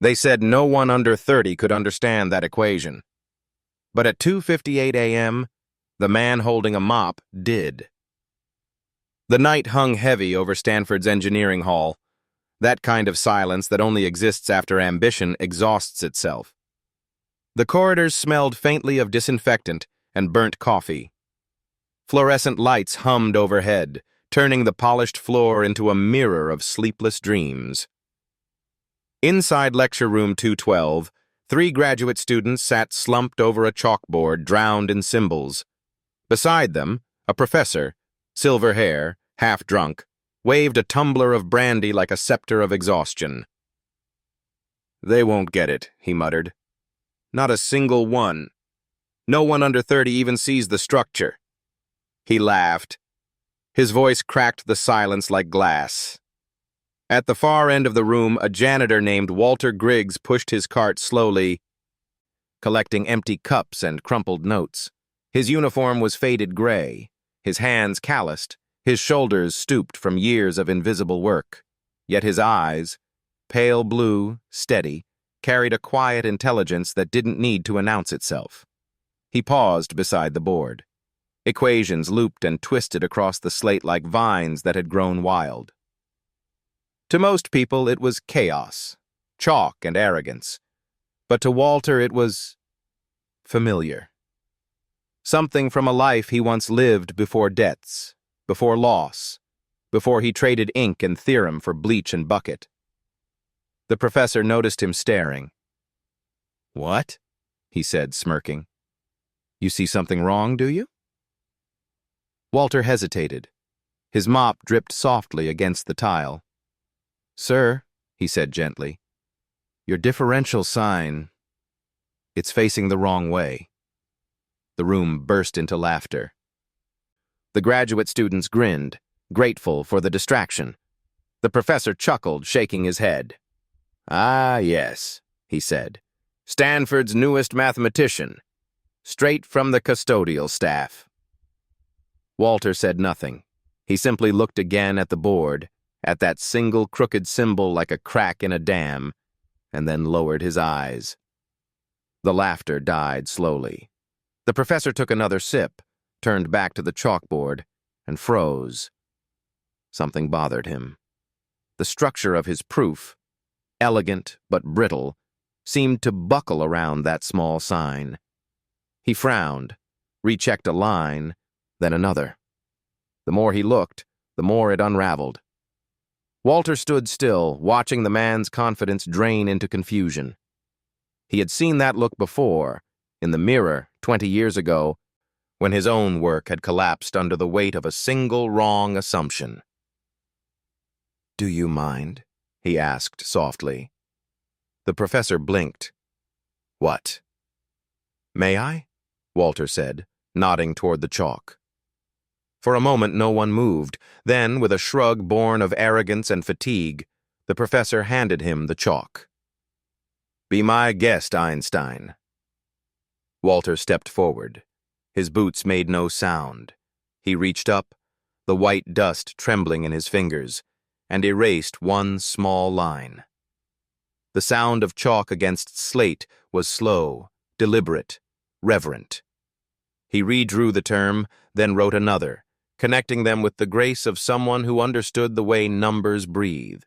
They said no one under 30 could understand that equation. But at 2:58 a.m., the man holding a mop did. The night hung heavy over Stanford's engineering hall, that kind of silence that only exists after ambition exhausts itself. The corridors smelled faintly of disinfectant and burnt coffee. Fluorescent lights hummed overhead, turning the polished floor into a mirror of sleepless dreams. Inside lecture room 212, 3 graduate students sat slumped over a chalkboard drowned in symbols. Beside them, a professor, silver hair, half drunk, waved a tumbler of brandy like a scepter of exhaustion. "They won't get it," he muttered. "Not a single one. No one under 30 even sees the structure." He laughed. His voice cracked the silence like glass. At the far end of the room, a janitor named Walter Griggs pushed his cart slowly, collecting empty cups and crumpled notes. His uniform was faded gray, his hands calloused, his shoulders stooped from years of invisible work. Yet his eyes, pale blue, steady, carried a quiet intelligence that didn't need to announce itself. He paused beside the board. Equations looped and twisted across the slate like vines that had grown wild. To most people, it was chaos, chalk and arrogance. But to Walter, it was familiar. Something from a life he once lived before debts, before loss, before he traded ink and theorem for bleach and bucket. The professor noticed him staring. "What?" he said, smirking. "You see something wrong, do you?" Walter hesitated. His mop dripped softly against the tile. "Sir," he said gently, "your differential sign, it's facing the wrong way." The room burst into laughter. The graduate students grinned, grateful for the distraction. The professor chuckled, shaking his head. "Ah, yes," he said. "Stanford's newest mathematician. Straight from the custodial staff." Walter said nothing. He simply looked again at the board, at that single crooked symbol like a crack in a dam, and then lowered his eyes. The laughter died slowly. The professor took another sip, turned back to the chalkboard, and froze. Something bothered him. The structure of his proof, elegant but brittle, seemed to buckle around that small sign. He frowned, rechecked a line, then another. The more he looked, the more it unraveled. Walter stood still, watching the man's confidence drain into confusion. He had seen that look before, in the mirror 20 years ago, when his own work had collapsed under the weight of a single wrong assumption. "Do you mind?" he asked softly. The professor blinked. "What?" "May I?" Walter said, nodding toward the chalk. For a moment no one moved. Then, with a shrug born of arrogance and fatigue, the professor handed him the chalk. "Be my guest, Einstein." Walter stepped forward. His boots made no sound. He reached up, the white dust trembling in his fingers, and erased one small line. The sound of chalk against slate was slow, deliberate, reverent. He redrew the term, then wrote another, connecting them with the grace of someone who understood the way numbers breathe.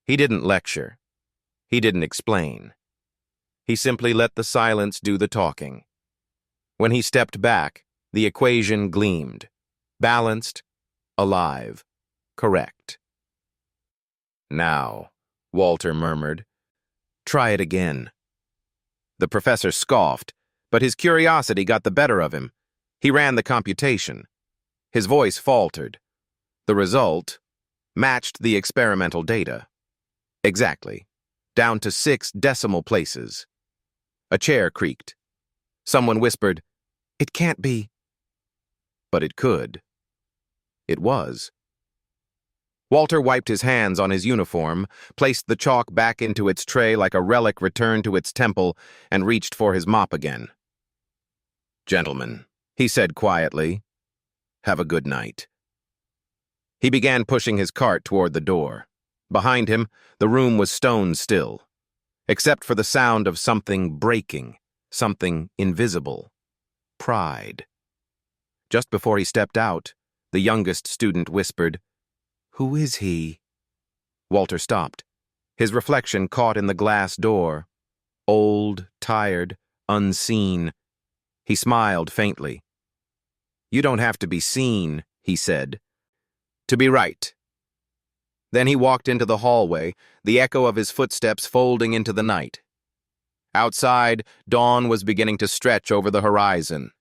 He didn't lecture. He didn't explain. He simply let the silence do the talking. When he stepped back, the equation gleamed, balanced, alive, correct. "Now," Walter murmured, "try it again." The professor scoffed, but his curiosity got the better of him. He ran the computation. His voice faltered. The result matched the experimental data. Exactly, down to 6 decimal places. A chair creaked. Someone whispered, "It can't be." But it could. It was. Walter wiped his hands on his uniform, placed the chalk back into its tray like a relic returned to its temple, and reached for his mop again. "Gentlemen," he said quietly, "have a good night." He began pushing his cart toward the door. Behind him, the room was stone still. except for the sound of something breaking, something invisible. Pride. Just before he stepped out, the youngest student whispered, "Who is he?" Walter stopped. His reflection caught in the glass door. Old, tired, unseen. He smiled faintly. "You don't have to be seen," he said, "to be right." Then he walked into the hallway, the echo of his footsteps folding into the night. Outside, dawn was beginning to stretch over the horizon.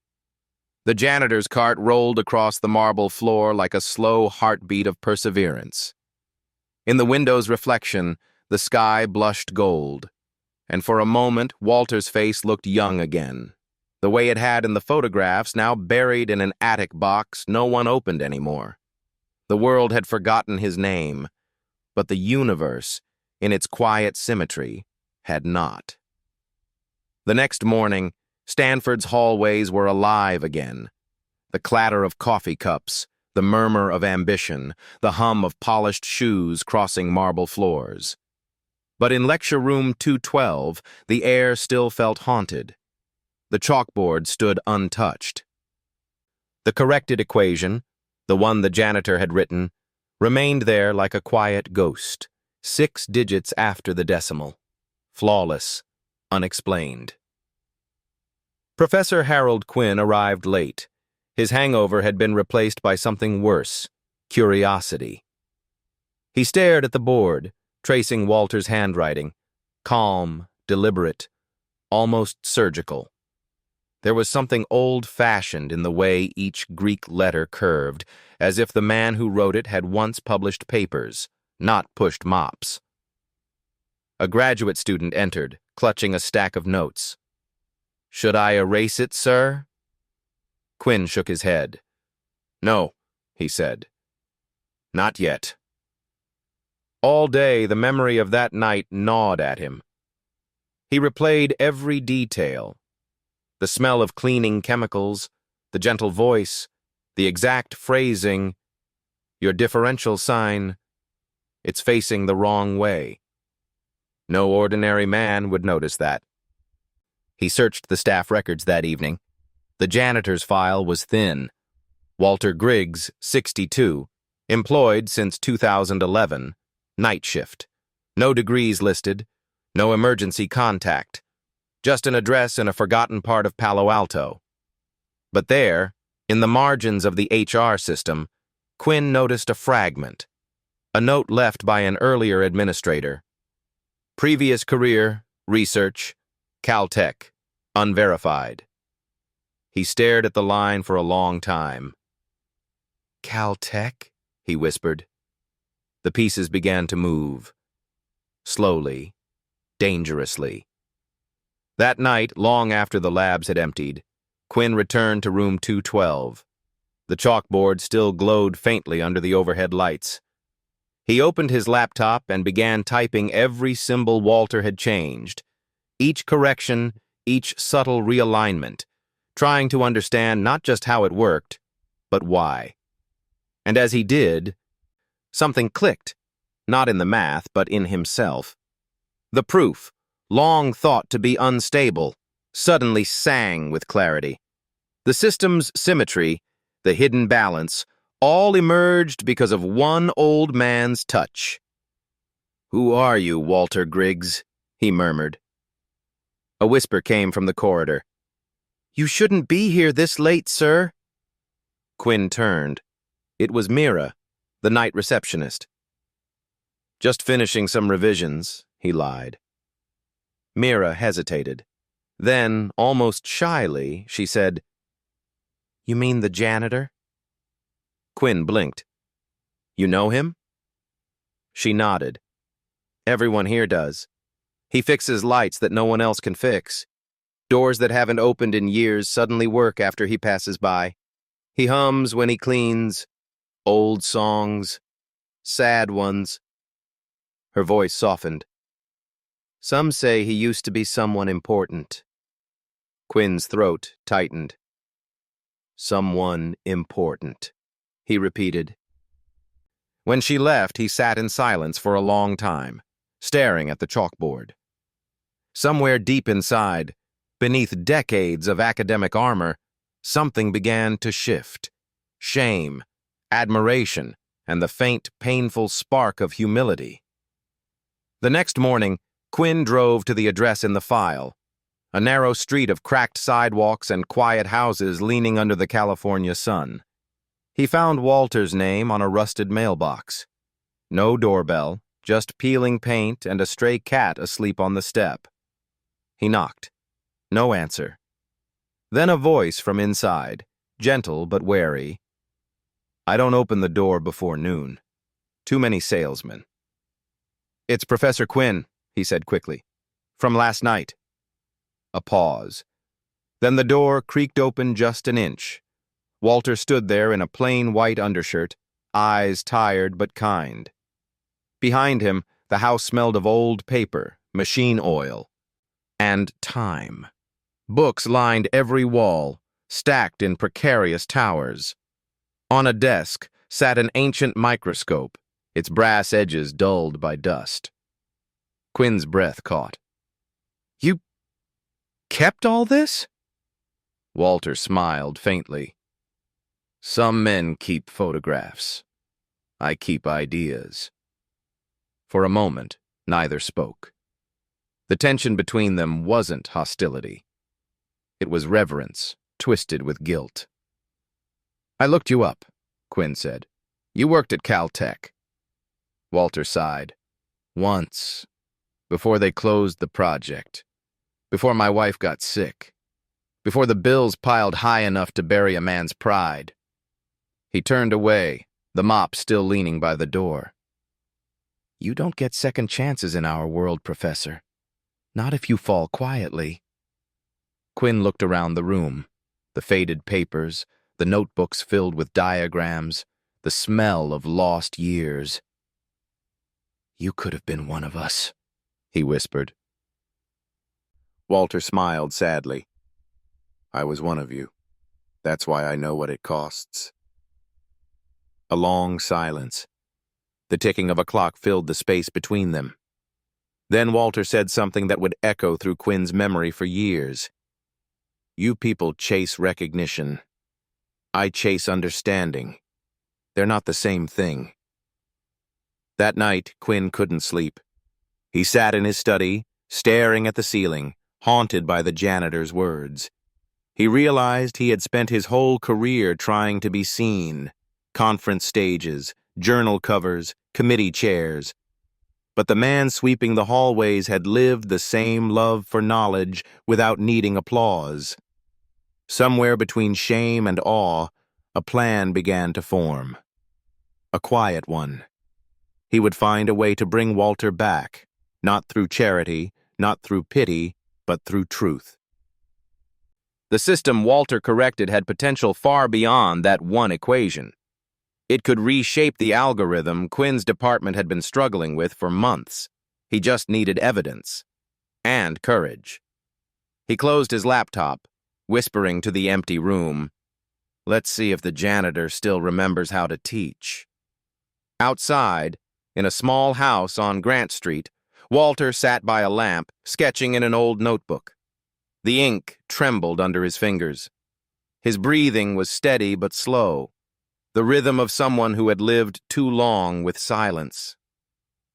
The janitor's cart rolled across the marble floor like a slow heartbeat of perseverance. In the window's reflection, the sky blushed gold, and for a moment Walter's face looked young again, the way it had in the photographs, now buried in an attic box no one opened anymore. The world had forgotten his name, but the universe, in its quiet symmetry, had not. The next morning, Stanford's hallways were alive again. The clatter of coffee cups, the murmur of ambition, the hum of polished shoes crossing marble floors. But in lecture room 212, the air still felt haunted. The chalkboard stood untouched. The corrected equation, the one the janitor had written, remained there like a quiet ghost, 6 digits after the decimal. Flawless, unexplained. Professor Harold Quinn arrived late. His hangover had been replaced by something worse, curiosity. He stared at the board, tracing Walter's handwriting, calm, deliberate, almost surgical. There was something old-fashioned in the way each Greek letter curved, as if the man who wrote it had once published papers, not pushed mops. A graduate student entered, clutching a stack of notes. "Should I erase it, sir?" Quinn shook his head. "No," he said. "Not yet." All day, the memory of that night gnawed at him. He replayed every detail. The smell of cleaning chemicals, the gentle voice, the exact phrasing, "Your differential sign, it's facing the wrong way." No ordinary man would notice that. He searched the staff records that evening. The janitor's file was thin. Walter Griggs, 62, employed since 2011, night shift. No degrees listed, no emergency contact, just an address in a forgotten part of Palo Alto. But there, in the margins of the HR system, Quinn noticed a fragment, a note left by an earlier administrator. Previous career, research, Caltech, unverified. He stared at the line for a long time. "Caltech?" he whispered. The pieces began to move. Slowly, dangerously. That night, long after the labs had emptied, Quinn returned to room 212. The chalkboard still glowed faintly under the overhead lights. He opened his laptop and began typing every symbol Walter had changed, each correction, each subtle realignment, trying to understand not just how it worked, but why. And as he did, something clicked, not in the math, but in himself. The proof, long thought to be unstable, suddenly sang with clarity. The system's symmetry, the hidden balance, all emerged because of one old man's touch. "Who are you, Walter Griggs?" he murmured. A whisper came from the corridor. "You shouldn't be here this late, sir." Quinn turned. It was Mira, the night receptionist. "Just finishing some revisions," he lied. Mira hesitated. Then, almost shyly, she said, "You mean the janitor?" Quinn blinked. "You know him?" She nodded. "Everyone here does. He fixes lights that no one else can fix. Doors that haven't opened in years suddenly work after he passes by. He hums when he cleans. Old songs. Sad ones." Her voice softened. "Some say he used to be someone important." Quinn's throat tightened. "Someone important," he repeated. When she left, he sat in silence for a long time, staring at the chalkboard. Somewhere deep inside, beneath decades of academic armor, something began to shift. Shame, admiration, and the faint, painful spark of humility. The next morning, Quinn drove to the address in the file, a narrow street of cracked sidewalks and quiet houses leaning under the California sun. He found Walter's name on a rusted mailbox. No doorbell, just peeling paint and a stray cat asleep on the step. He knocked. No answer. Then a voice from inside, gentle but wary. "I don't open the door before noon. Too many salesmen." "It's Professor Quinn," he said quickly. "From last night." A pause. Then the door creaked open just an inch. Walter stood there in a plain white undershirt, eyes tired but kind. Behind him, the house smelled of old paper, machine oil, and time. Books lined every wall, stacked in precarious towers. On a desk sat an ancient microscope, its brass edges dulled by dust. Quinn's breath caught. "You kept all this?" Walter smiled faintly. "Some men keep photographs. I keep ideas." For a moment, neither spoke. The tension between them wasn't hostility. It was reverence, twisted with guilt. "I looked you up," Quinn said. "You worked at Caltech." Walter sighed. "Once. Before they closed the project. Before my wife got sick. Before the bills piled high enough to bury a man's pride." He turned away, the mop still leaning by the door. "You don't get second chances in our world, Professor. Not if you fall quietly." Quinn looked around the room. The faded papers, the notebooks filled with diagrams, the smell of lost years. "You could have been one of us," he whispered. Walter smiled sadly. "I was one of you. That's why I know what it costs." A long silence. The ticking of a clock filled the space between them. Then Walter said something that would echo through Quinn's memory for years. "You people chase recognition. I chase understanding. They're not the same thing." That night, Quinn couldn't sleep. He sat in his study, staring at the ceiling, haunted by the janitor's words. He realized he had spent his whole career trying to be seen. Conference stages, journal covers, committee chairs. But the man sweeping the hallways had lived the same love for knowledge without needing applause. Somewhere between shame and awe, a plan began to form. A quiet one. He would find a way to bring Walter back, not through charity, not through pity, but through truth. The system Walter corrected had potential far beyond that one equation. It could reshape the algorithm Quinn's department had been struggling with for months. He just needed evidence. And courage. He closed his laptop, whispering to the empty room, "Let's see if the janitor still remembers how to teach." Outside, in a small house on Grant Street, Walter sat by a lamp, sketching in an old notebook. The ink trembled under his fingers. His breathing was steady but slow, the rhythm of someone who had lived too long with silence.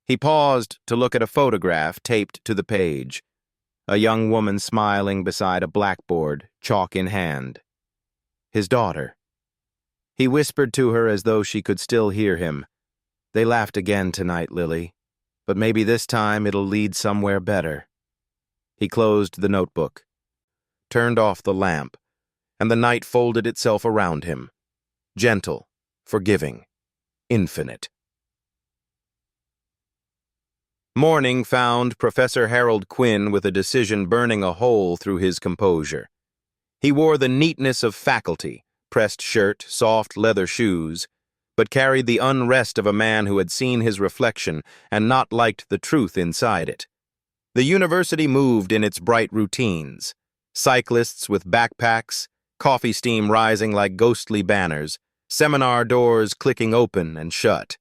He paused to look at a photograph taped to the page, a young woman smiling beside a blackboard, chalk in hand. His daughter. He whispered to her as though she could still hear him. "They laughed again tonight, Lily, but maybe this time it'll lead somewhere better." He closed the notebook, turned off the lamp, and the night folded itself around him. Gentle, forgiving, infinite. Morning found Professor Harold Quinn with a decision burning a hole through his composure. He wore the neatness of faculty, pressed shirt, soft leather shoes, but carried the unrest of a man who had seen his reflection and not liked the truth inside it. The university moved in its bright routines. Cyclists with backpacks, coffee steam rising like ghostly banners, seminar doors clicking open and shut.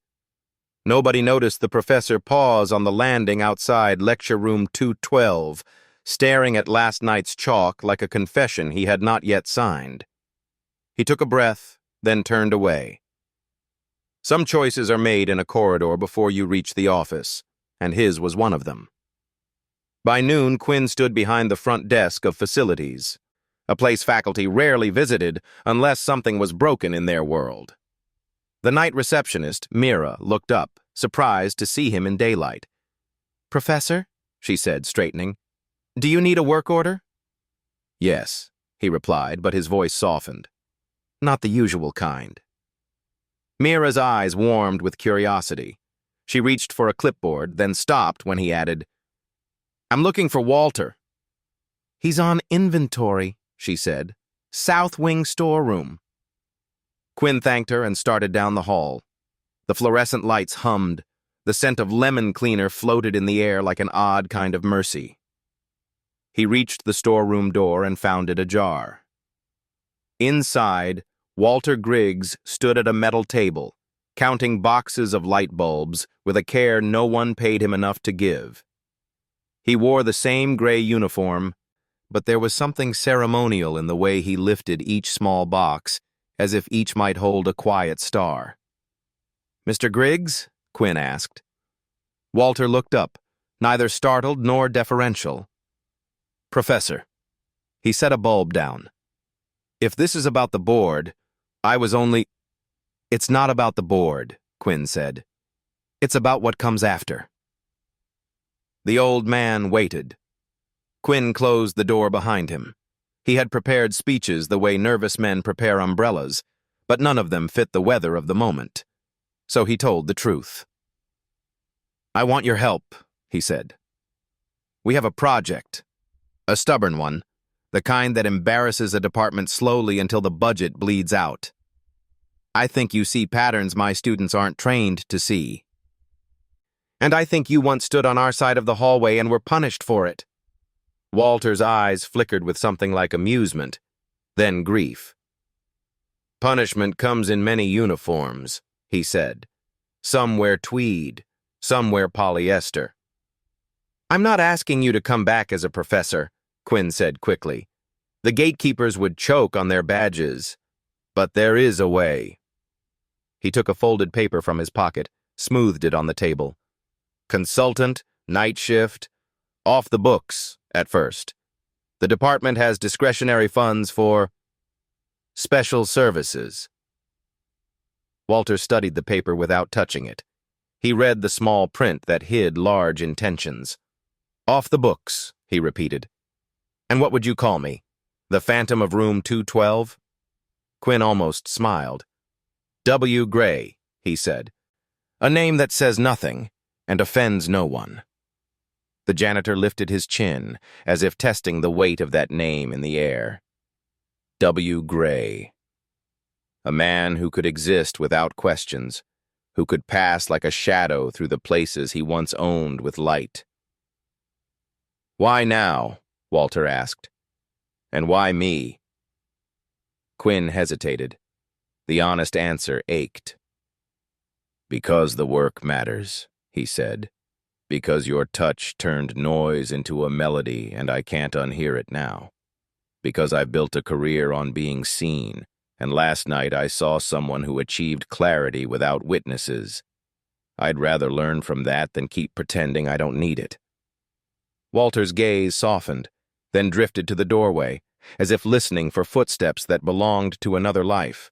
Nobody noticed the professor pause on the landing outside lecture room 212, staring at last night's chalk like a confession he had not yet signed. He took a breath, then turned away. Some choices are made in a corridor before you reach the office, and his was one of them. By noon, Quinn stood behind the front desk of facilities, a place faculty rarely visited unless something was broken in their world. The night receptionist, Mira, looked up, surprised to see him in daylight. "Professor," she said, straightening, "do you need a work order?" "Yes," he replied, but his voice softened. "Not the usual kind." Mira's eyes warmed with curiosity. She reached for a clipboard, then stopped when he added, "I'm looking for Walter." "He's on inventory," she said. "South wing storeroom." Quinn thanked her and started down the hall. The fluorescent lights hummed. The scent of lemon cleaner floated in the air like an odd kind of mercy. He reached the storeroom door and found it ajar. Inside, Walter Griggs stood at a metal table, counting boxes of light bulbs with a care no one paid him enough to give. He wore the same gray uniform, but there was something ceremonial in the way he lifted each small box, as if each might hold a quiet star. "Mr. Griggs?" Quinn asked. Walter looked up, neither startled nor deferential. "Professor." He set a bulb down. "If this is about the board, I was only—" "It's not about the board," Quinn said. "It's about what comes after." The old man waited. Quinn closed the door behind him. He had prepared speeches the way nervous men prepare umbrellas, but none of them fit the weather of the moment. So he told the truth. "I want your help," he said. "We have a project. A stubborn one, the kind that embarrasses a department slowly until the budget bleeds out. I think you see patterns my students aren't trained to see. And I think you once stood on our side of the hallway and were punished for it." Walter's eyes flickered with something like amusement, then grief. "Punishment comes in many uniforms," he said. "Some wear tweed, some wear polyester." "I'm not asking you to come back as a professor," Quinn said quickly. "The gatekeepers would choke on their badges. But there is a way." He took a folded paper from his pocket, smoothed it on the table. "Consultant, night shift, off the books at first. The department has discretionary funds for special services." Walter studied the paper without touching it. He read the small print that hid large intentions. "Off the books," he repeated. "And what would you call me? The Phantom of Room 212? Quinn almost smiled. "W. Gray," he said. "A name that says nothing and offends no one." The janitor lifted his chin, as if testing the weight of that name in the air. W. Gray. A man who could exist without questions, who could pass like a shadow through the places he once owned with light. "Why now?" Walter asked. "And why me?" Quinn hesitated. The honest answer ached. "Because the work matters," he said. "Because your touch turned noise into a melody and I can't unhear it now. Because I've built a career on being seen, and last night I saw someone who achieved clarity without witnesses. I'd rather learn from that than keep pretending I don't need it." Walter's gaze softened, then drifted to the doorway, as if listening for footsteps that belonged to another life.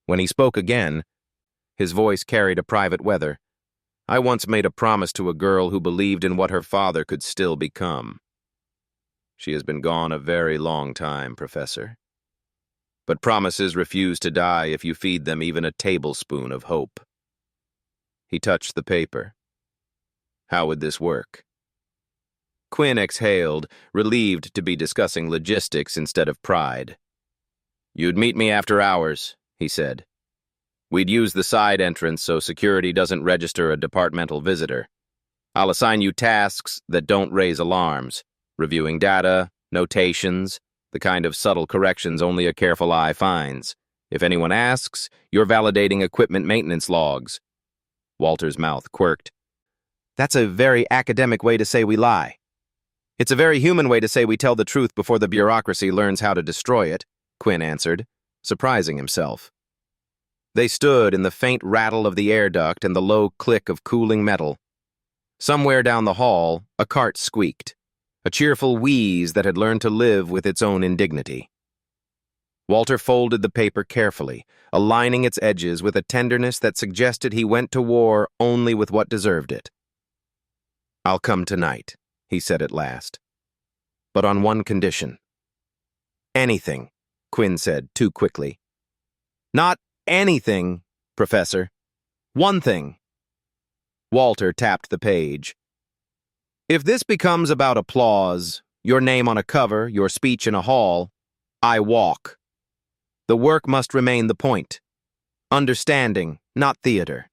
When he spoke again, his voice carried a private weather. "I once made a promise to a girl who believed in what her father could still become. She has been gone a very long time, Professor. But promises refuse to die if you feed them even a tablespoon of hope." He touched the paper. "How would this work?" Quinn exhaled, relieved to be discussing logistics instead of pride. "You'd meet me after hours," he said. "We'd use the side entrance so security doesn't register a departmental visitor. I'll assign you tasks that don't raise alarms, reviewing data, notations, the kind of subtle corrections only a careful eye finds. If anyone asks, you're validating equipment maintenance logs." Walter's mouth quirked. "That's a very academic way to say we lie." It's a very human way to say we tell the truth before the bureaucracy learns how to destroy it, Quinn answered, surprising himself. They stood in the faint rattle of the air duct and the low click of cooling metal. Somewhere down the hall, a cart squeaked, a cheerful wheeze that had learned to live with its own indignity. Walter folded the paper carefully, aligning its edges with a tenderness that suggested he went to war only with what deserved it. "I'll come tonight," he said at last. "But on one condition." "Anything," Quinn said too quickly. "Not anything, Professor. One thing." Walter tapped the page. "If this becomes about applause, your name on a cover, your speech in a hall, I walk. The work must remain the point. Understanding, not theater."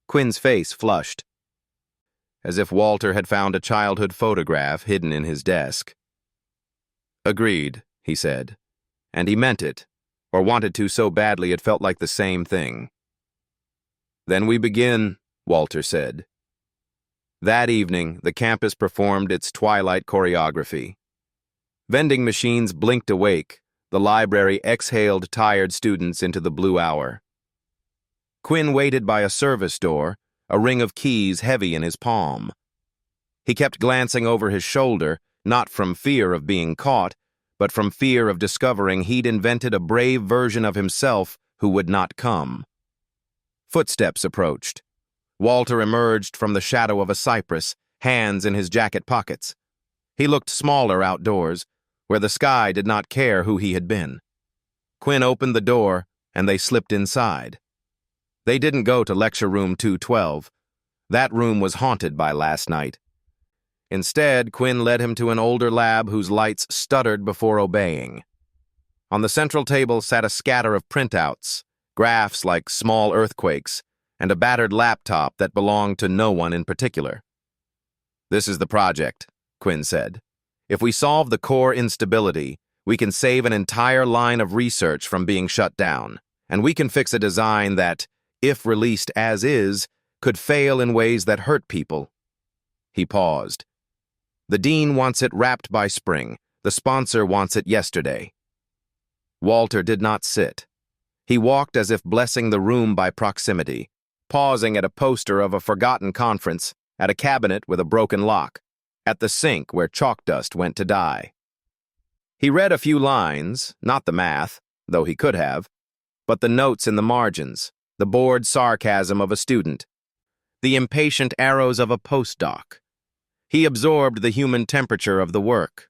Quinn's face flushed, as if Walter had found a childhood photograph hidden in his desk. "Agreed," he said, and he meant it, or wanted to so badly it felt like the same thing. "Then we begin," Walter said. That evening, the campus performed its twilight choreography. Vending machines blinked awake. The library exhaled tired students into the blue hour. Quinn waited by a service door, a ring of keys heavy in his palm. He kept glancing over his shoulder, not from fear of being caught, but from fear of discovering he'd invented a brave version of himself who would not come. Footsteps approached. Walter emerged from the shadow of a cypress, hands in his jacket pockets. He looked smaller outdoors, where the sky did not care who he had been. Quinn opened the door, and they slipped inside. They didn't go to lecture room 212. That room was haunted by last night. Instead, Quinn led him to an older lab whose lights stuttered before obeying. On the central table sat a scatter of printouts, graphs like small earthquakes, and a battered laptop that belonged to no one in particular. "This is the project," Quinn said. "If we solve the core instability, we can save an entire line of research from being shut down, and we can fix a design that, if released as is, could fail in ways that hurt people." He paused. "The dean wants it wrapped by spring. The sponsor wants it yesterday." Walter did not sit. He walked as if blessing the room by proximity, pausing at a poster of a forgotten conference, at a cabinet with a broken lock, at the sink where chalk dust went to die. He read a few lines, not the math, though he could have, but the notes in the margins, the bored sarcasm of a student, the impatient arrows of a postdoc. He absorbed the human temperature of the work.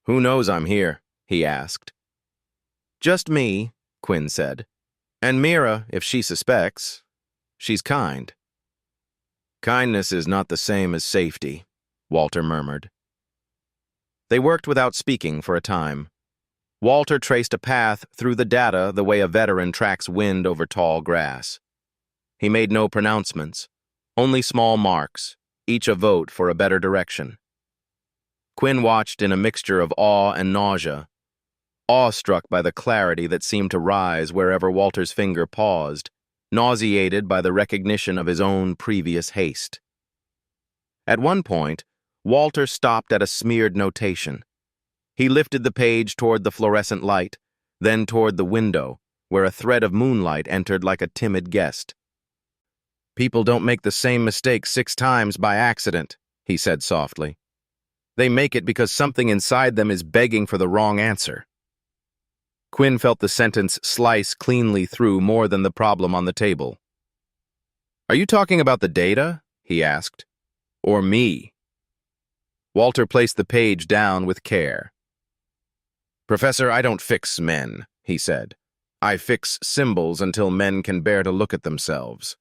"Who knows I'm here?" he asked. "Just me," Quinn said. "And Mira, if she suspects. She's kind." "Kindness is not the same as safety," Walter murmured. They worked without speaking for a time. Walter traced a path through the data the way a veteran tracks wind over tall grass. He made no pronouncements, only small marks, each a vote for a better direction. Quinn watched in a mixture of awe and nausea, awestruck by the clarity that seemed to rise wherever Walter's finger paused, nauseated by the recognition of his own previous haste. At one point, Walter stopped at a smeared notation. He lifted the page toward the fluorescent light, then toward the window, where a thread of moonlight entered like a timid guest. "People don't make the same mistake 6 times by accident," he said softly. "They make it because something inside them is begging for the wrong answer." Quinn felt the sentence slice cleanly through more than the problem on the table. "Are you talking about the data?" he asked. "Or me?" Walter placed the page down with care. "Professor, I don't fix men," he said. "I fix symbols until men can bear to look at themselves."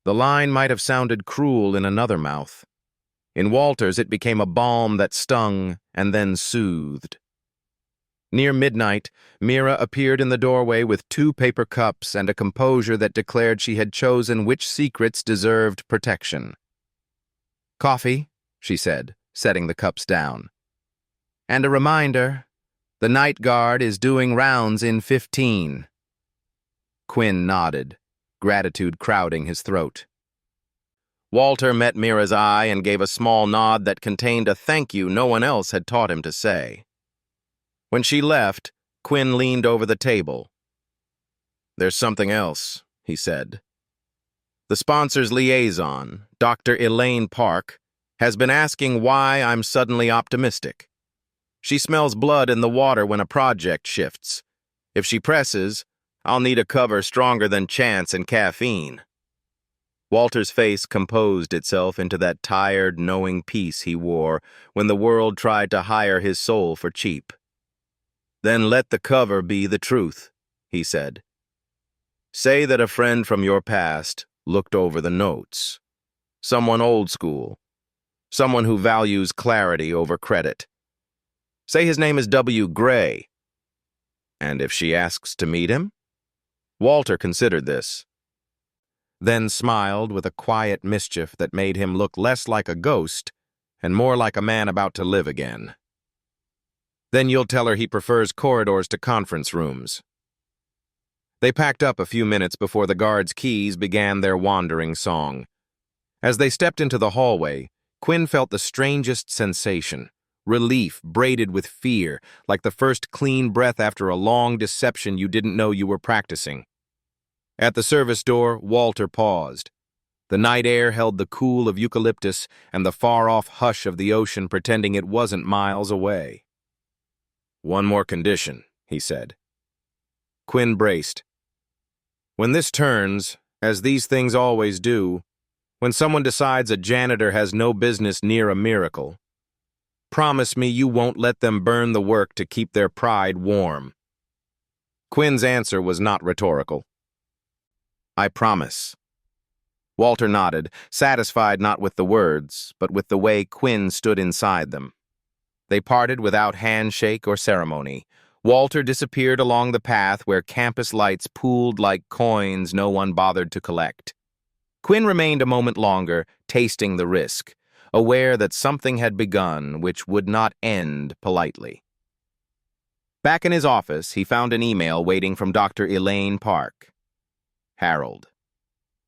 The line might have sounded cruel in another mouth. In Walter's, it became a balm that stung and then soothed. Near midnight, Mira appeared in the doorway with 2 paper cups and a composure that declared she had chosen which secrets deserved protection. "Coffee," she said, setting the cups down. "And a reminder, the night guard is doing rounds in 15. Quinn nodded, gratitude crowding his throat. Walter met Mira's eye and gave a small nod that contained a thank you no one else had taught him to say. When she left, Quinn leaned over the table. "There's something else," he said. "The sponsor's liaison, Dr. Elaine Park, has been asking why I'm suddenly optimistic. She smells blood in the water when a project shifts. If she presses, I'll need a cover stronger than chance and caffeine." Walter's face composed itself into that tired, knowing peace he wore when the world tried to hire his soul for cheap. "Then let the cover be the truth," he said. "Say that a friend from your past looked over the notes. Someone old school. Someone who values clarity over credit. Say his name is W. Gray. And if she asks to meet him?" Walter considered this, then smiled with a quiet mischief that made him look less like a ghost and more like a man about to live again. "Then you'll tell her he prefers corridors to conference rooms." They packed up a few minutes before the guards' keys began their wandering song. As they stepped into the hallway, Quinn felt the strangest sensation, relief braided with fear, like the first clean breath after a long deception you didn't know you were practicing. At the service door, Walter paused. The night air held the cool of eucalyptus and the far-off hush of the ocean pretending it wasn't miles away. "One more condition," he said. Quinn braced. "When this turns, as these things always do, when someone decides a janitor has no business near a miracle, promise me you won't let them burn the work to keep their pride warm." Quinn's answer was not rhetorical. "I promise." Walter nodded, satisfied not with the words, but with the way Quinn stood inside them. They parted without handshake or ceremony. Walter disappeared along the path where campus lights pooled like coins no one bothered to collect. Quinn remained a moment longer, tasting the risk, aware that something had begun which would not end politely. Back in his office, he found an email waiting from Dr. Elaine Park. "Harold,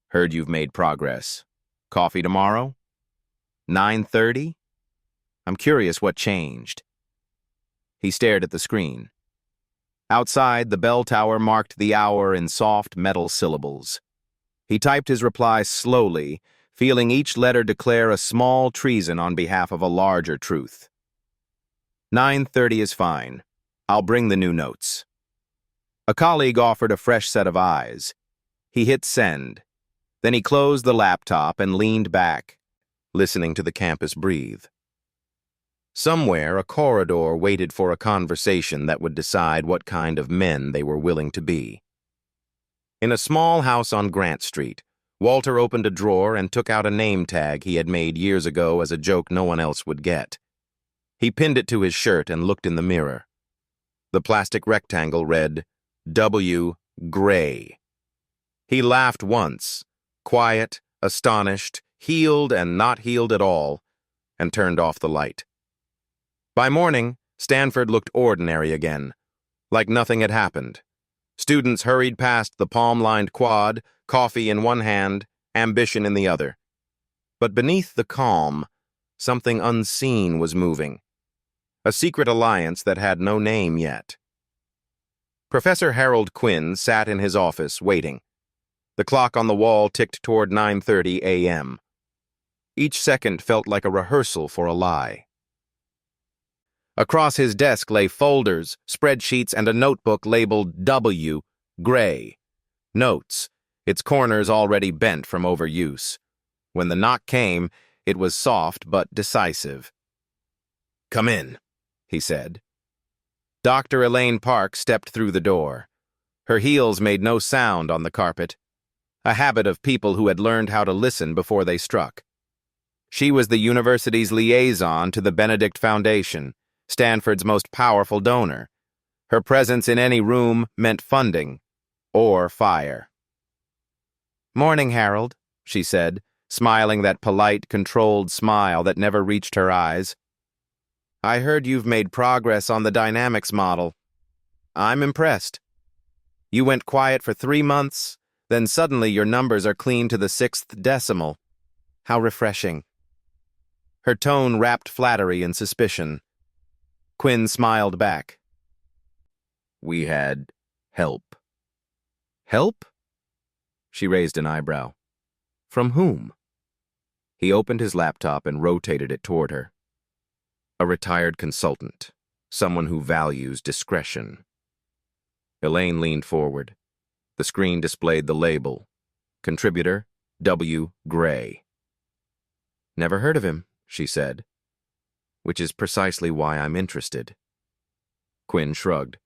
heard you've made progress. Coffee tomorrow? 9:30? I'm curious what changed." He stared at the screen. Outside, the bell tower marked the hour in soft metal syllables. He typed his reply slowly, feeling each letter declare a small treason on behalf of a larger truth. 9:30 is fine. I'll bring the new notes." A colleague offered a fresh set of eyes. He hit send. Then he closed the laptop and leaned back, listening to the campus breathe. Somewhere, a corridor waited for a conversation that would decide what kind of men they were willing to be. In a small house on Grant Street, Walter opened a drawer and took out a name tag he had made years ago as a joke no one else would get. He pinned it to his shirt and looked in the mirror. The plastic rectangle read, W. Gray. He laughed once, quiet, astonished, healed and not healed at all, and turned off the light. By morning, Stanford looked ordinary again, like nothing had happened. Students hurried past the palm-lined quad, coffee in one hand, ambition in the other. But beneath the calm, something unseen was moving. A secret alliance that had no name yet. Professor Harold Quinn sat in his office, waiting. The clock on the wall ticked toward 9:30 a.m. Each second felt like a rehearsal for a lie. Across his desk lay folders, spreadsheets, and a notebook labeled W. Gray. Notes, its corners already bent from overuse. When the knock came, it was soft but decisive. "Come in," he said. Dr. Elaine Park stepped through the door. Her heels made no sound on the carpet, a habit of people who had learned how to listen before they struck. She was the university's liaison to the Benedict Foundation, Stanford's most powerful donor. Her presence in any room meant funding or fire. "Morning, Harold," she said, smiling that polite, controlled smile that never reached her eyes. "I heard you've made progress on the dynamics model. I'm impressed. You went quiet for 3 months, then suddenly your numbers are clean to the 6th decimal. How refreshing. Her tone wrapped flattery and suspicion. Quinn smiled back. We had help. Help? She raised an eyebrow. From whom? He opened his laptop and rotated it toward her. A retired consultant, someone who values discretion. Elaine leaned forward. The screen displayed the label. Contributor, W. Gray. Never heard of him, she said. Which is precisely why I'm interested. Quinn shrugged.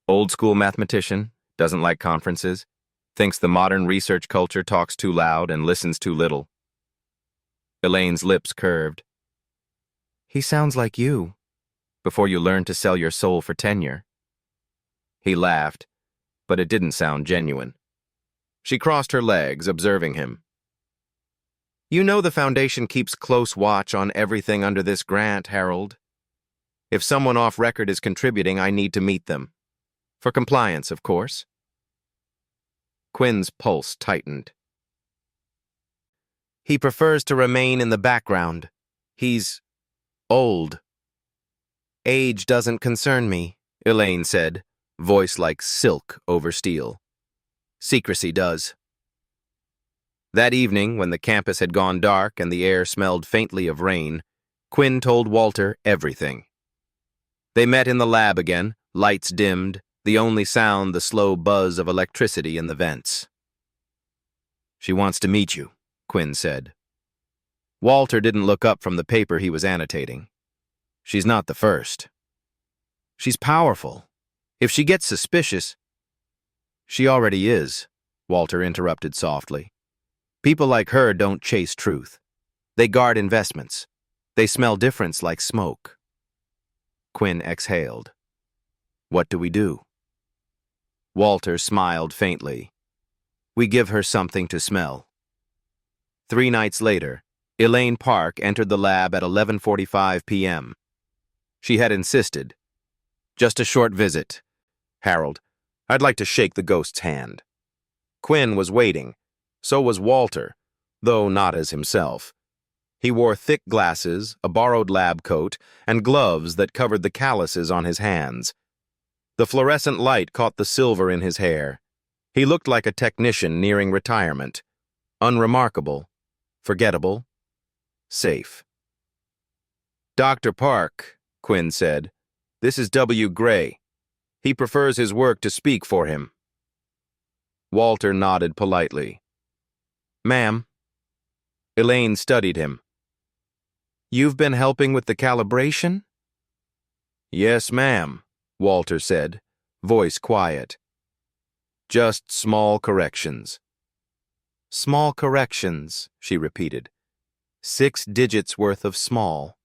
Old-school mathematician, doesn't like conferences, thinks the modern research culture talks too loud and listens too little. Elaine's lips curved. He sounds like you, before you learned to sell your soul for tenure. He laughed, but it didn't sound genuine. She crossed her legs, observing him. You know the Foundation keeps close watch on everything under this grant, Harold. If someone off record is contributing, I need to meet them. For compliance, of course. Quinn's pulse tightened. He prefers to remain in the background. He's old. Age doesn't concern me, Elaine said, voice like silk over steel. Secrecy does. That evening, when the campus had gone dark and the air smelled faintly of rain, Quinn told Walter everything. They met in the lab again, lights dimmed, the only sound the slow buzz of electricity in the vents. She wants to meet you, Quinn said. Walter didn't look up from the paper he was annotating. She's not the first. She's powerful. If she gets suspicious... She already is, Walter interrupted softly. People like her don't chase truth. They guard investments. They smell difference like smoke. Quinn exhaled. What do we do? Walter smiled faintly. We give her something to smell. 3 nights later, Elaine Park entered the lab at 11:45 p.m. She had insisted. Just a short visit. Harold, I'd like to shake the ghost's hand. Quinn was waiting. So was Walter, though not as himself. He wore thick glasses, a borrowed lab coat, and gloves that covered the calluses on his hands. The fluorescent light caught the silver in his hair. He looked like a technician nearing retirement. Unremarkable, forgettable, safe. Dr. Park, Quinn said, this is W. Gray. He prefers his work to speak for him. Walter nodded politely. Ma'am. Elaine studied him. You've been helping with the calibration? Yes, ma'am, Walter said, voice quiet. Just small corrections. Small corrections, she repeated. 6 digits worth of small.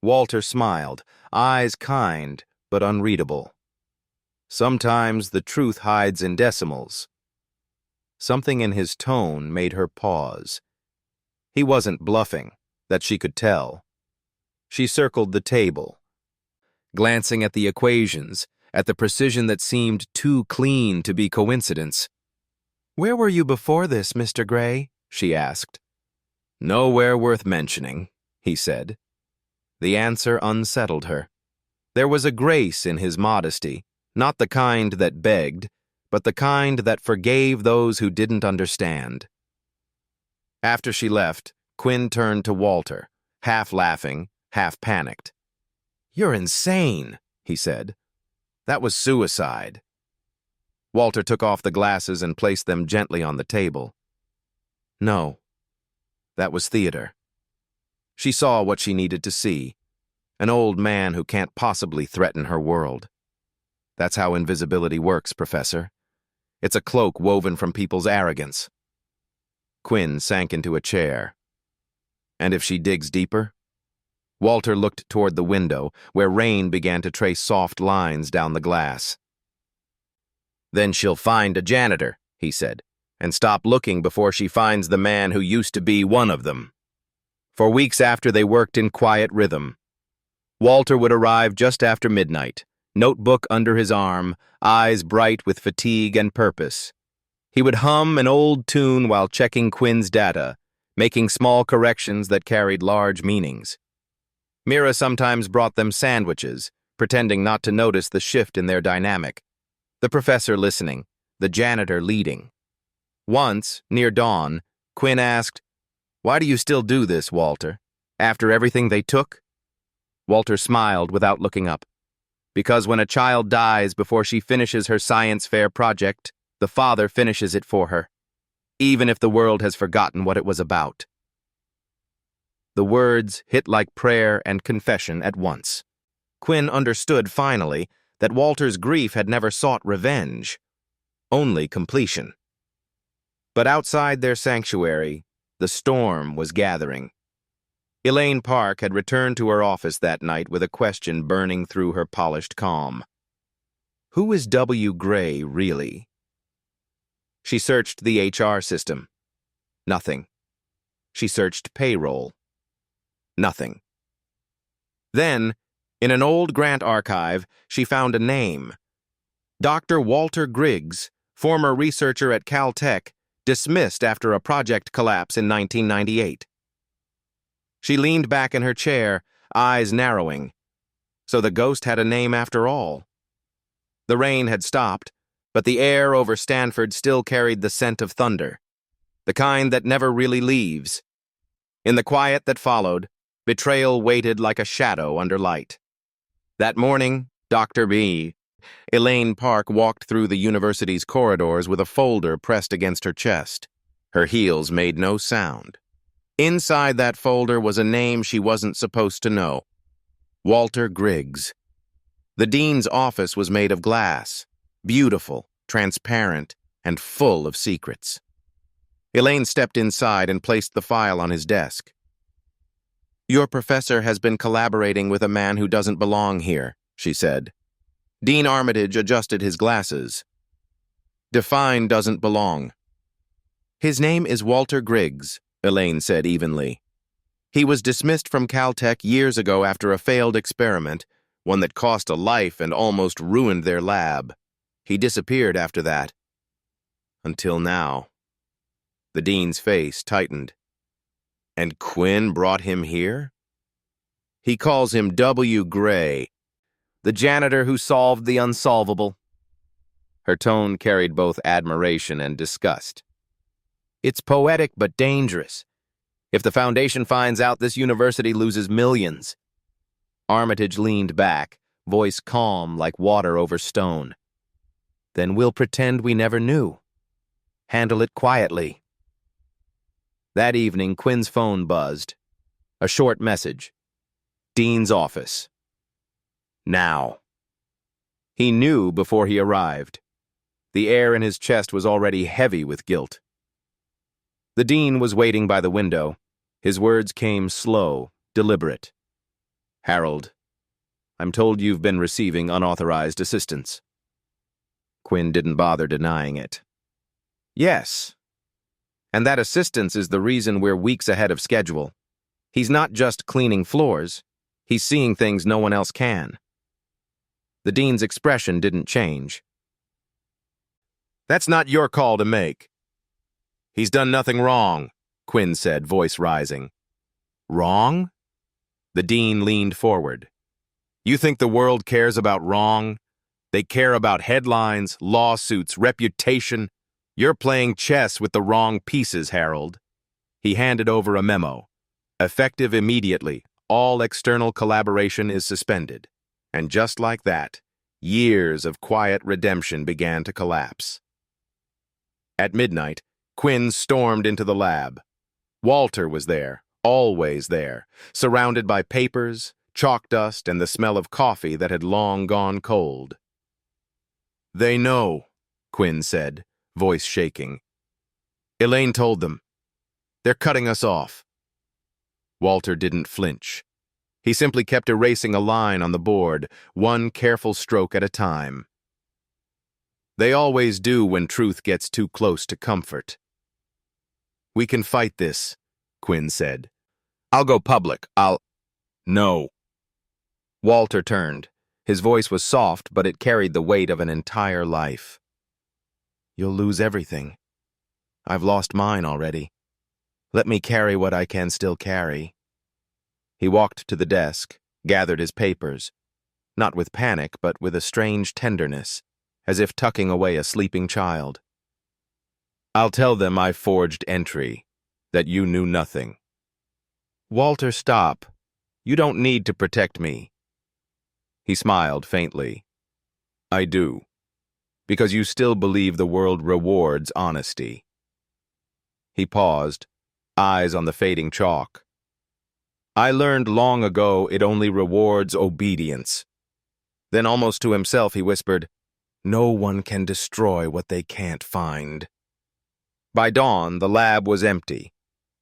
Walter smiled, eyes kind but unreadable. Sometimes the truth hides in decimals. Something in his tone made her pause. He wasn't bluffing, that she could tell. She circled the table, glancing at the equations, at the precision that seemed too clean to be coincidence. Where were you before this, Mr. Gray? She asked. Nowhere worth mentioning, he said. The answer unsettled her. There was a grace in his modesty, not the kind that begged, but the kind that forgave those who didn't understand. After she left, Quinn turned to Walter, half laughing, half panicked. You're insane, he said. That was suicide. Walter took off the glasses and placed them gently on the table. No, that was theater. She saw what she needed to see, an old man who can't possibly threaten her world. That's how invisibility works, Professor. It's a cloak woven from people's arrogance. Quinn sank into a chair. And if she digs deeper? Walter looked toward the window, where rain began to trace soft lines down the glass. Then she'll find a janitor, he said, and stop looking before she finds the man who used to be one of them. For weeks after, they worked in quiet rhythm. Walter would arrive just after midnight, notebook under his arm, eyes bright with fatigue and purpose. He would hum an old tune while checking Quinn's data, making small corrections that carried large meanings. Mira sometimes brought them sandwiches, pretending not to notice the shift in their dynamic. The professor listening, the janitor leading. Once, near dawn, Quinn asked, "Why do you still do this, Walter? After everything they took?" Walter smiled without looking up. "Because when a child dies before she finishes her science fair project, the father finishes it for her, even if the world has forgotten what it was about." The words hit like prayer and confession at once. Quinn understood finally that Walter's grief had never sought revenge, only completion. But outside their sanctuary, the storm was gathering. Elaine Park had returned to her office that night with a question burning through her polished calm. Who is W. Gray, really? She searched the HR system. Nothing. She searched payroll. Nothing. Then, in an old grant archive, she found a name. Dr. Walter Griggs, former researcher at Caltech, dismissed after a project collapse in 1998. She leaned back in her chair, eyes narrowing. So the ghost had a name after all. The rain had stopped, but the air over Stanford still carried the scent of thunder, the kind that never really leaves. In the quiet that followed, betrayal waited like a shadow under light. That morning, Dr. B. Elaine Park walked through the university's corridors with a folder pressed against her chest. Her heels made no sound. Inside that folder was a name she wasn't supposed to know. Walter Griggs. The dean's office was made of glass, beautiful, transparent, and full of secrets. Elaine stepped inside and placed the file on his desk. "Your professor has been collaborating with a man who doesn't belong here," she said. Dean Armitage adjusted his glasses. "Define doesn't belong." "His name is Walter Griggs," Elaine said evenly. "He was dismissed from Caltech years ago after a failed experiment, one that cost a life and almost ruined their lab. He disappeared after that. Until now." The dean's face tightened. "And Quinn brought him here?" "He calls him W. Gray, the janitor who solved the unsolvable." Her tone carried both admiration and disgust. "It's poetic but dangerous. If the Foundation finds out, this university loses millions." Armitage leaned back, voice calm like water over stone. "Then we'll pretend we never knew. Handle it quietly." That evening, Quinn's phone buzzed. A short message. Dean's office. Now. He knew before he arrived. The air in his chest was already heavy with guilt. The dean was waiting by the window. His words came slow, deliberate. "Harold, I'm told you've been receiving unauthorized assistance." Quinn didn't bother denying it. "Yes. And that assistance is the reason we're weeks ahead of schedule. He's not just cleaning floors. He's seeing things no one else can." The dean's expression didn't change. "That's not your call to make." "He's done nothing wrong," Quinn said, voice rising. "Wrong?" The dean leaned forward. "You think the world cares about wrong? They care about headlines, lawsuits, reputation. You're playing chess with the wrong pieces, Harold." He handed over a memo. "Effective immediately, all external collaboration is suspended." And just like that, years of quiet redemption began to collapse. At midnight, Quinn stormed into the lab. Walter was there, always there, surrounded by papers, chalk dust, and the smell of coffee that had long gone cold. "They know," Quinn said, voice shaking. "Elaine told them. They're cutting us off." Walter didn't flinch. He simply kept erasing a line on the board, one careful stroke at a time. "They always do when truth gets too close to comfort." "We can fight this," Quinn said. "I'll go public. No." Walter turned. His voice was soft, but it carried the weight of an entire life. "You'll lose everything. I've lost mine already." Let me carry what I can still carry. He walked to the desk, gathered his papers, not with panic, but with a strange tenderness, as if tucking away a sleeping child. I'll tell them I forged entry, that you knew nothing. Walter, stop. You don't need to protect me. He smiled faintly. I do, because you still believe the world rewards honesty. He paused, eyes on the fading chalk. I learned long ago it only rewards obedience. Then almost to himself he whispered, no one can destroy what they can't find. By dawn, the lab was empty.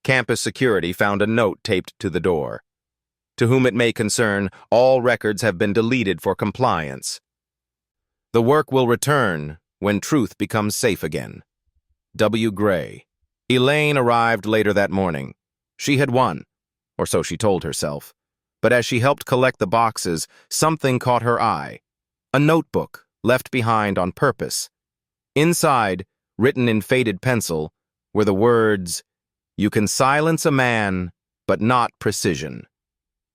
Campus security found a note taped to the door. To whom it may concern, all records have been deleted for compliance. The work will return when truth becomes safe again. W. Gray. Elaine arrived later that morning. She had won, or so she told herself. But as she helped collect the boxes, something caught her eye. A notebook left behind on purpose. Inside, written in faded pencil, were the words, "You can silence a man, but not precision.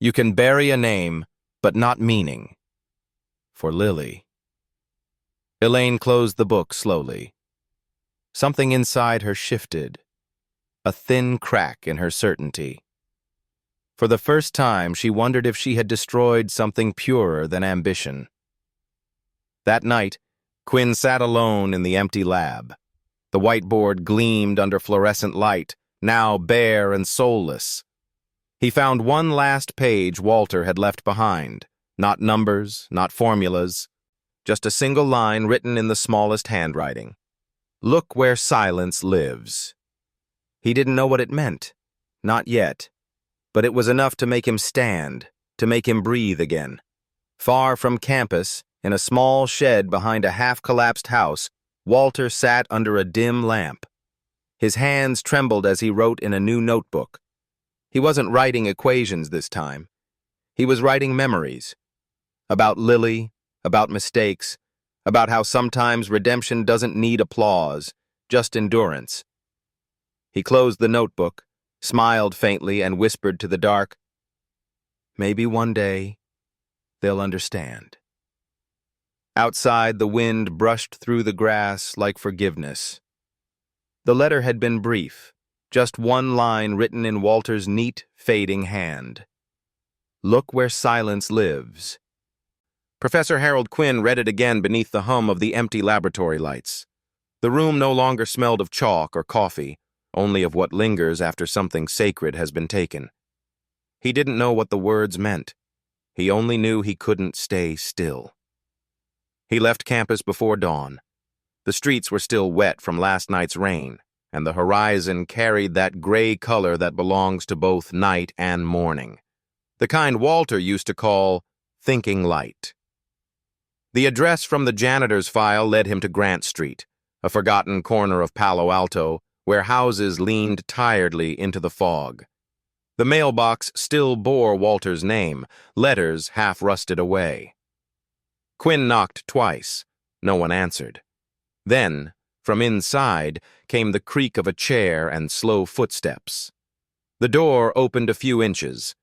You can bury a name, but not meaning." For Lily. Elaine closed the book slowly. Something inside her shifted, a thin crack in her certainty. For the first time, she wondered if she had destroyed something purer than ambition. That night, Quinn sat alone in the empty lab. The whiteboard gleamed under fluorescent light, now bare and soulless. He found one last page Walter had left behind. Not numbers, not formulas, just a single line written in the smallest handwriting. Look where silence lives. He didn't know what it meant. Not yet. But it was enough to make him stand, to make him breathe again. Far from campus, in a small shed behind a half-collapsed house, Walter sat under a dim lamp. His hands trembled as he wrote in a new notebook. He wasn't writing equations this time. He was writing memories. About Lily, about mistakes, about how sometimes redemption doesn't need applause, just endurance. He closed the notebook, smiled faintly, and whispered to the dark, "Maybe one day they'll understand." Outside, the wind brushed through the grass like forgiveness. The letter had been brief, just one line written in Walter's neat, fading hand. Look where silence lives. Professor Harold Quinn read it again beneath the hum of the empty laboratory lights. The room no longer smelled of chalk or coffee, only of what lingers after something sacred has been taken. He didn't know what the words meant. He only knew he couldn't stay still. He left campus before dawn. The streets were still wet from last night's rain, and the horizon carried that gray color that belongs to both night and morning, the kind Walter used to call thinking light. The address from the janitor's file led him to Grant Street, a forgotten corner of Palo Alto, where houses leaned tiredly into the fog. The mailbox still bore Walter's name, letters half rusted away. Quinn knocked twice. No one answered. Then, from inside, came the creak of a chair and slow footsteps. The door opened a few inches.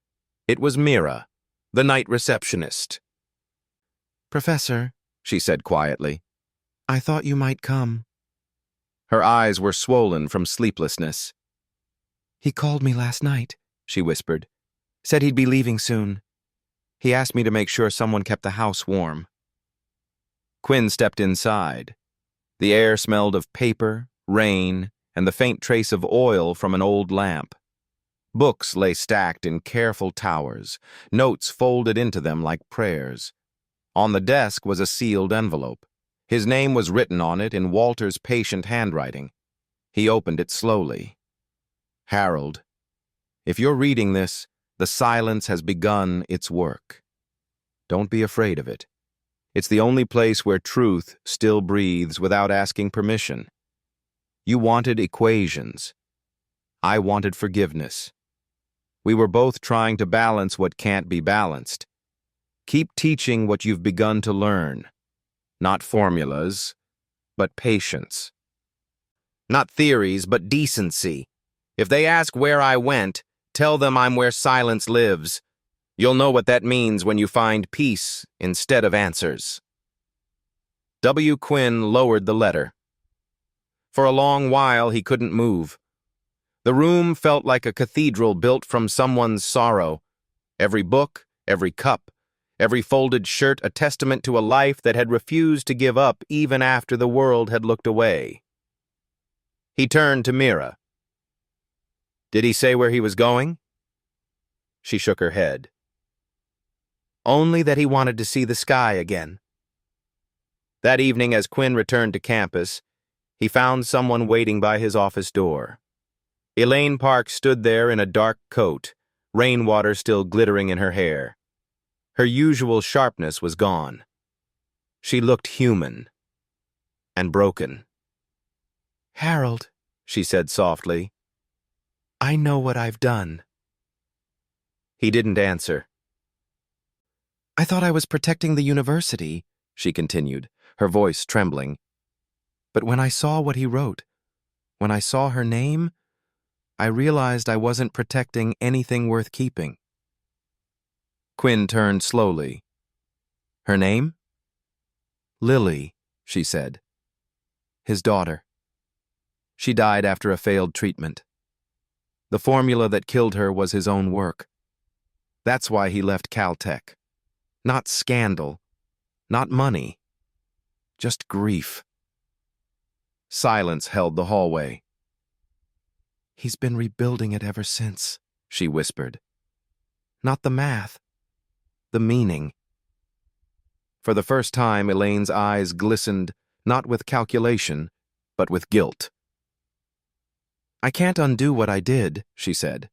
It was Mira, the night receptionist. "Professor," she said quietly, "I thought you might come." Her eyes were swollen from sleeplessness. "He called me last night," she whispered. "Said he'd be leaving soon. He asked me to make sure someone kept the house warm." Quinn stepped inside. The air smelled of paper, rain, and the faint trace of oil from an old lamp. Books lay stacked in careful towers, notes folded into them like prayers. On the desk was a sealed envelope. His name was written on it in Walter's patient handwriting. He opened it slowly. "Harold, if you're reading this, the silence has begun its work. Don't be afraid of it. It's the only place where truth still breathes without asking permission. You wanted equations. I wanted forgiveness. We were both trying to balance what can't be balanced. Keep teaching what you've begun to learn. Not formulas, but patience. Not theories, but decency. If they ask where I went, tell them I'm where silence lives. You'll know what that means when you find peace instead of answers. W. Quinn lowered the letter. For a long while, he couldn't move. The room felt like a cathedral built from someone's sorrow. Every book, every cup, every folded shirt a testament to a life that had refused to give up even after the world had looked away. He turned to Mira. Did he say where he was going? She shook her head. Only that he wanted to see the sky again. That evening, as Quinn returned to campus, he found someone waiting by his office door. Elaine Park stood there in a dark coat, rainwater still glittering in her hair. Her usual sharpness was gone. She looked human and broken. "Harold," she said softly, "I know what I've done." He didn't answer. "I thought I was protecting the university," she continued, her voice trembling. "But when I saw what he wrote, when I saw her name, I realized I wasn't protecting anything worth keeping." Quinn turned slowly. "Her name?" "Lily," she said. "His daughter. She died after a failed treatment. The formula that killed her was his own work. That's why he left Caltech. Not scandal, not money, just grief." Silence held the hallway. "He's been rebuilding it ever since," she whispered. "Not the math, the meaning." For the first time, Elaine's eyes glistened, not with calculation, but with guilt. "I can't undo what I did," she said.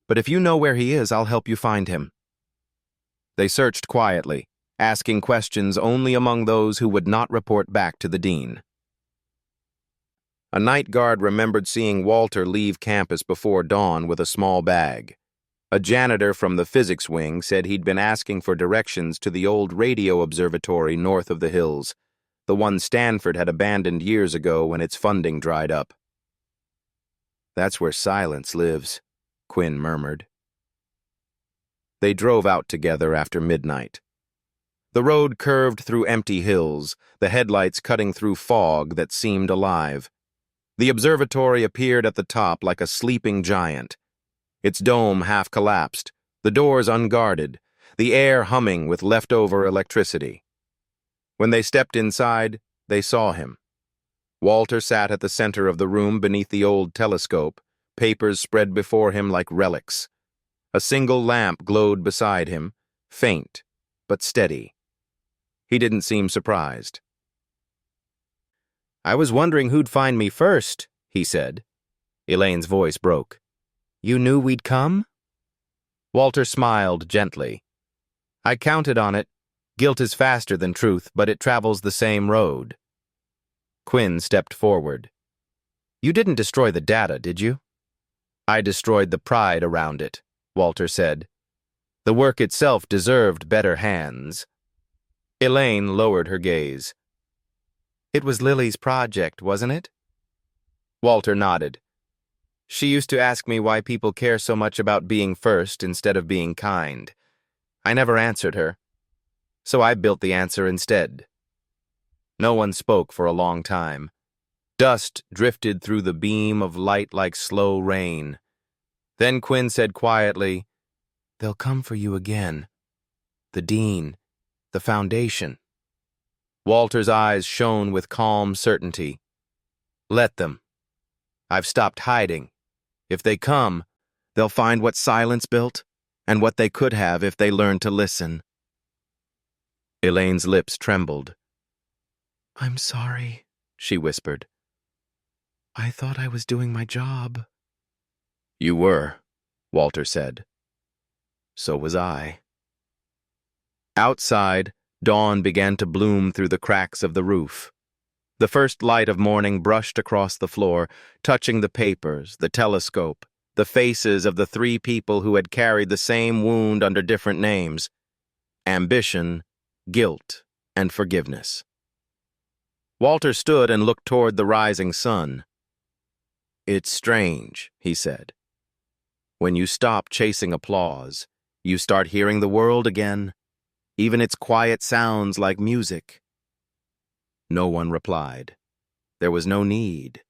"But if you know where he is, I'll help you find him." They searched quietly, asking questions only among those who would not report back to the dean. A night guard remembered seeing Walter leave campus before dawn with a small bag. A janitor from the physics wing said he'd been asking for directions to the old radio observatory north of the hills, the one Stanford had abandoned years ago when its funding dried up. "That's where silence lives," Quinn murmured. They drove out together after midnight. The road curved through empty hills, the headlights cutting through fog that seemed alive. The observatory appeared at the top like a sleeping giant, its dome half collapsed, the doors unguarded, the air humming with leftover electricity. When they stepped inside, they saw him. Walter sat at the center of the room beneath the old telescope, papers spread before him like relics. A single lamp glowed beside him, faint but steady. He didn't seem surprised. "I was wondering who'd find me first," he said. Elaine's voice broke. "You knew we'd come?" Walter smiled gently. "I counted on it. Guilt is faster than truth, but it travels the same road." Quinn stepped forward. "You didn't destroy the data, did you?" "I destroyed the pride around it," Walter said. "The work itself deserved better hands." Elaine lowered her gaze. "It was Lily's project, wasn't it?" Walter nodded. "She used to ask me why people care so much about being first instead of being kind. I never answered her, so I built the answer instead." No one spoke for a long time. Dust drifted through the beam of light like slow rain. Then Quinn said quietly, "They'll come for you again. The dean, the foundation." Walter's eyes shone with calm certainty. "Let them. I've stopped hiding. If they come, they'll find what silence built and what they could have if they learned to listen." Elaine's lips trembled. "I'm sorry," she whispered. "I thought I was doing my job." "You were," Walter said. "So was I." Outside, dawn began to bloom through the cracks of the roof. The first light of morning brushed across the floor, touching the papers, the telescope, the faces of the three people who had carried the same wound under different names: ambition, guilt, and forgiveness. Walter stood and looked toward the rising sun. It's strange, he said. When you stop chasing applause, you start hearing the world again, even its quiet sounds like music. No one replied. There was no need.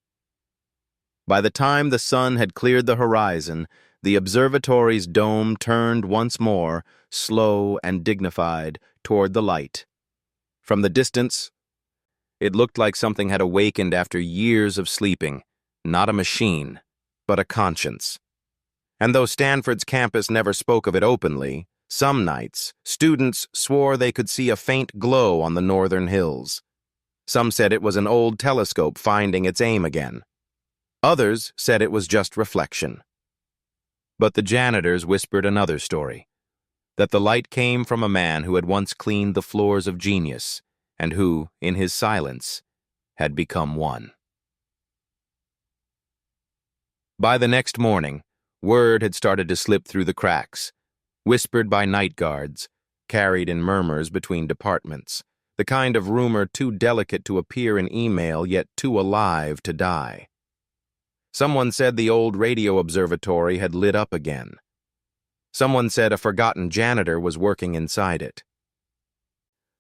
By the time the sun had cleared the horizon, the observatory's dome turned once more, slow and dignified, toward the light. From the distance, it looked like something had awakened after years of sleeping, not a machine, but a conscience. And though Stanford's campus never spoke of it openly, some nights, students swore they could see a faint glow on the northern hills. Some said it was an old telescope finding its aim again. Others said it was just reflection. But the janitors whispered another story, that the light came from a man who had once cleaned the floors of genius, and who, in his silence, had become one. By the next morning, word had started to slip through the cracks, whispered by night guards, carried in murmurs between departments, the kind of rumor too delicate to appear in email yet too alive to die. Someone said the old radio observatory had lit up again. Someone said a forgotten janitor was working inside it.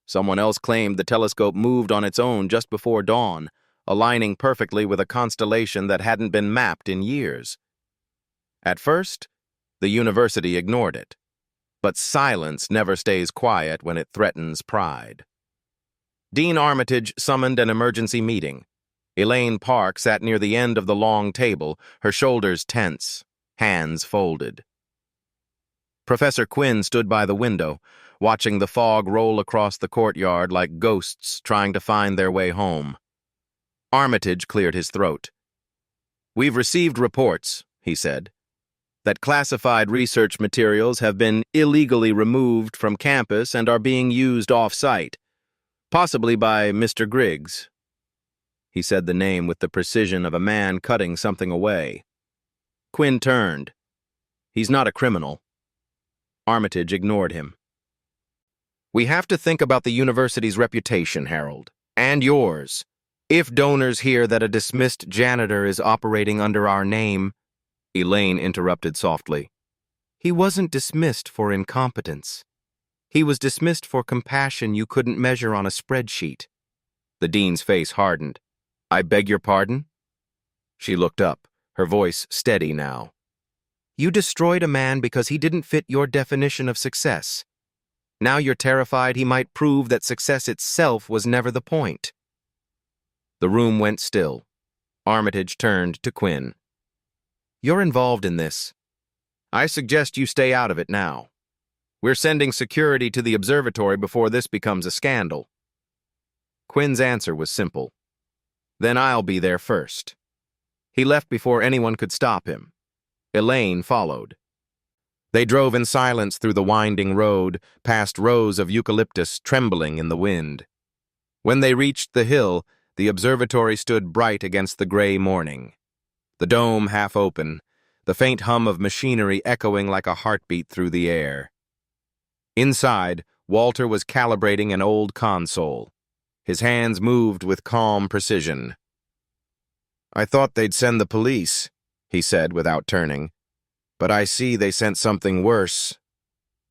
Someone else claimed the telescope moved on its own just before dawn, aligning perfectly with a constellation that hadn't been mapped in years. At first, the university ignored it, but silence never stays quiet when it threatens pride. Dean Armitage summoned an emergency meeting. Elaine Park sat near the end of the long table, her shoulders tense, hands folded. Professor Quinn stood by the window, watching the fog roll across the courtyard like ghosts trying to find their way home. Armitage cleared his throat. "We've received reports," he said, "that classified research materials have been illegally removed from campus and are being used off-site, possibly by Mr. Griggs." He said the name with the precision of a man cutting something away. Quinn turned. "He's not a criminal." Armitage ignored him. "We have to think about the university's reputation, Harold, and yours. If donors hear that a dismissed janitor is operating under our name—" Elaine interrupted softly. "He wasn't dismissed for incompetence. He was dismissed for compassion you couldn't measure on a spreadsheet." The dean's face hardened. "I beg your pardon?" She looked up, her voice steady now. "You destroyed a man because he didn't fit your definition of success. Now you're terrified he might prove that success itself was never the point." The room went still. Armitage turned to Quinn. "You're involved in this. I suggest you stay out of it now. We're sending security to the observatory before this becomes a scandal." Quinn's answer was simple. "Then I'll be there first." He left before anyone could stop him. Elaine followed. They drove in silence through the winding road, past rows of eucalyptus trembling in the wind. When they reached the hill, the observatory stood bright against the gray morning. The dome half open, the faint hum of machinery echoing like a heartbeat through the air. Inside, Walter was calibrating an old console. His hands moved with calm precision. "I thought they'd send the police," he said without turning. "But I see they sent something worse.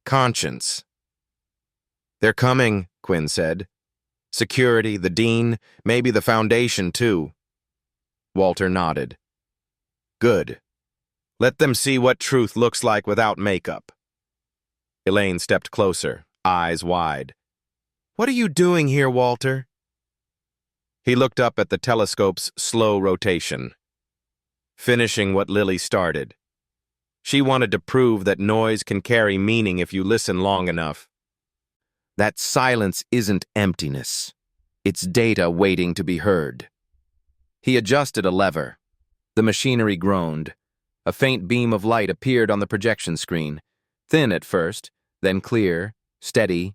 Conscience." "They're coming," Quinn said. "Security, the dean, maybe the foundation too." Walter nodded. "Good. Let them see what truth looks like without makeup." Elaine stepped closer, eyes wide. "What are you doing here, Walter?" He looked up at the telescope's slow rotation. "Finishing what Lily started. She wanted to prove that noise can carry meaning if you listen long enough. That silence isn't emptiness. It's data waiting to be heard." He adjusted a lever. The machinery groaned. A faint beam of light appeared on the projection screen, thin at first, then clear, steady,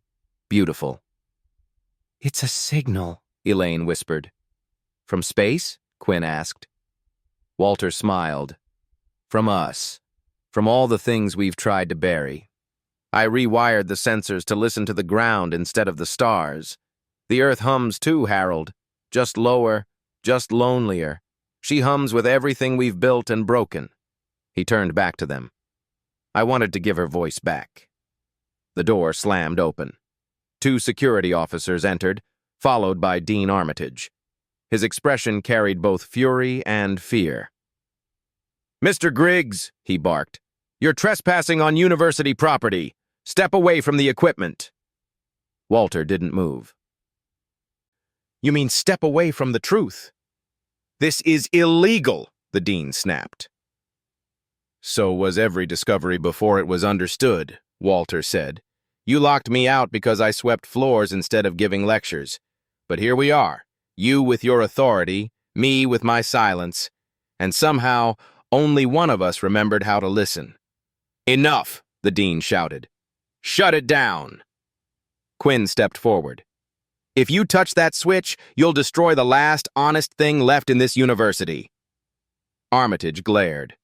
beautiful. "It's a signal," Elaine whispered. "From space?" Quinn asked. Walter smiled. "From us. From all the things we've tried to bury. I rewired the sensors to listen to the ground instead of the stars. The Earth hums too, Harold. Just lower, just lonelier. She hums with everything we've built and broken." He turned back to them. I wanted to give her voice back. The door slammed open. 2 security officers entered, followed by Dean Armitage. His expression carried both fury and fear. "Mr. Griggs," he barked, "you're trespassing on university property. Step away from the equipment." Walter didn't move. "You mean step away from the truth? This is illegal," the dean snapped. "So was every discovery before it was understood," Walter said. "You locked me out because I swept floors instead of giving lectures. But here we are, you with your authority, me with my silence, and somehow only one of us remembered how to listen." "Enough," the dean shouted. "Shut it down." Quinn stepped forward. "If you touch that switch, you'll destroy the last honest thing left in this university." Armitage glared.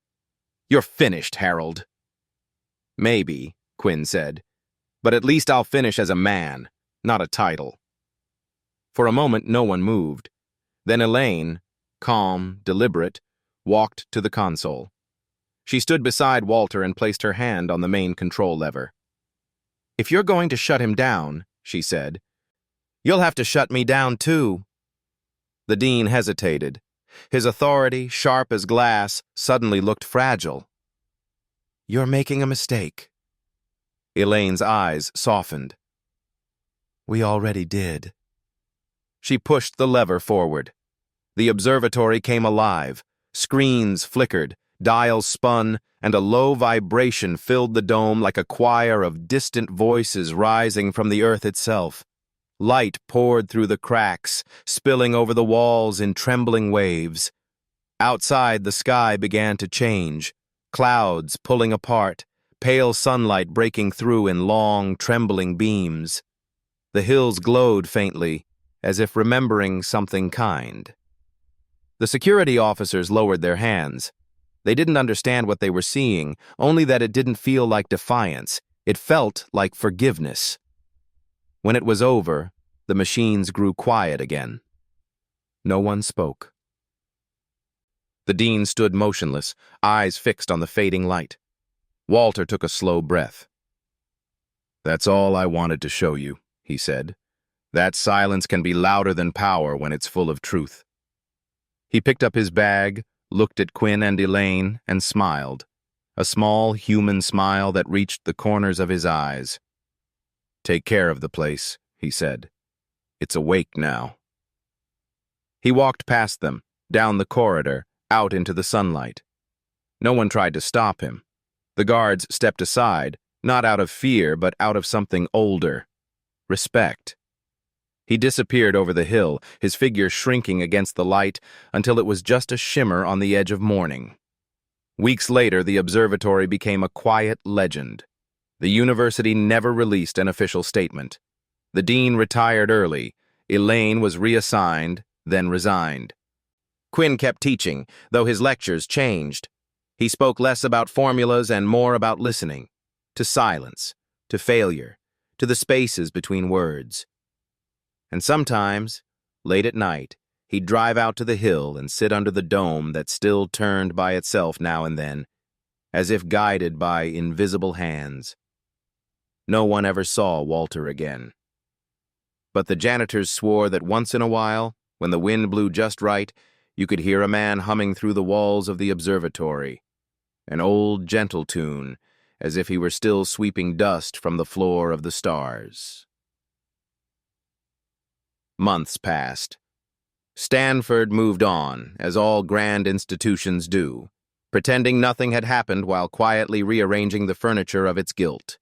"You're finished, Harold." "Maybe," Quinn said, "but at least I'll finish as a man, not a title." For a moment, no one moved. Then Elaine, calm, deliberate, walked to the console. She stood beside Walter and placed her hand on the main control lever. "If you're going to shut him down," she said, "you'll have to shut me down too." The dean hesitated. His authority, sharp as glass, suddenly looked fragile. "You're making a mistake." Elaine's eyes softened. "We already did." She pushed the lever forward. The observatory came alive. Screens flickered, dials spun, and a low vibration filled the dome like a choir of distant voices rising from the earth itself. Light poured through the cracks, spilling over the walls in trembling waves. Outside, the sky began to change, clouds pulling apart, pale sunlight breaking through in long, trembling beams. The hills glowed faintly, as if remembering something kind. The security officers lowered their hands. They didn't understand what they were seeing, only that it didn't feel like defiance. It felt like forgiveness. When it was over, the machines grew quiet again. No one spoke. The dean stood motionless, eyes fixed on the fading light. Walter took a slow breath. "That's all I wanted to show you," he said. "That silence can be louder than power when it's full of truth." He picked up his bag, looked at Quinn and Elaine, and smiled. A small, human smile that reached the corners of his eyes. "Take care of the place," he said. "It's awake now." He walked past them, down the corridor, out into the sunlight. No one tried to stop him. The guards stepped aside, not out of fear, but out of something older. Respect. He disappeared over the hill, his figure shrinking against the light until it was just a shimmer on the edge of morning. Weeks later, the observatory became a quiet legend. The university never released an official statement. The dean retired early. Elaine was reassigned, then resigned. Quinn kept teaching, though his lectures changed. He spoke less about formulas and more about listening, to silence, to failure, to the spaces between words. And sometimes, late at night, he'd drive out to the hill and sit under the dome that still turned by itself now and then, as if guided by invisible hands. No one ever saw Walter again. But the janitors swore that once in a while, when the wind blew just right, you could hear a man humming through the walls of the observatory, an old gentle tune, as if he were still sweeping dust from the floor of the stars. Months passed. Stanford moved on, as all grand institutions do, pretending nothing had happened while quietly rearranging the furniture of its guilt.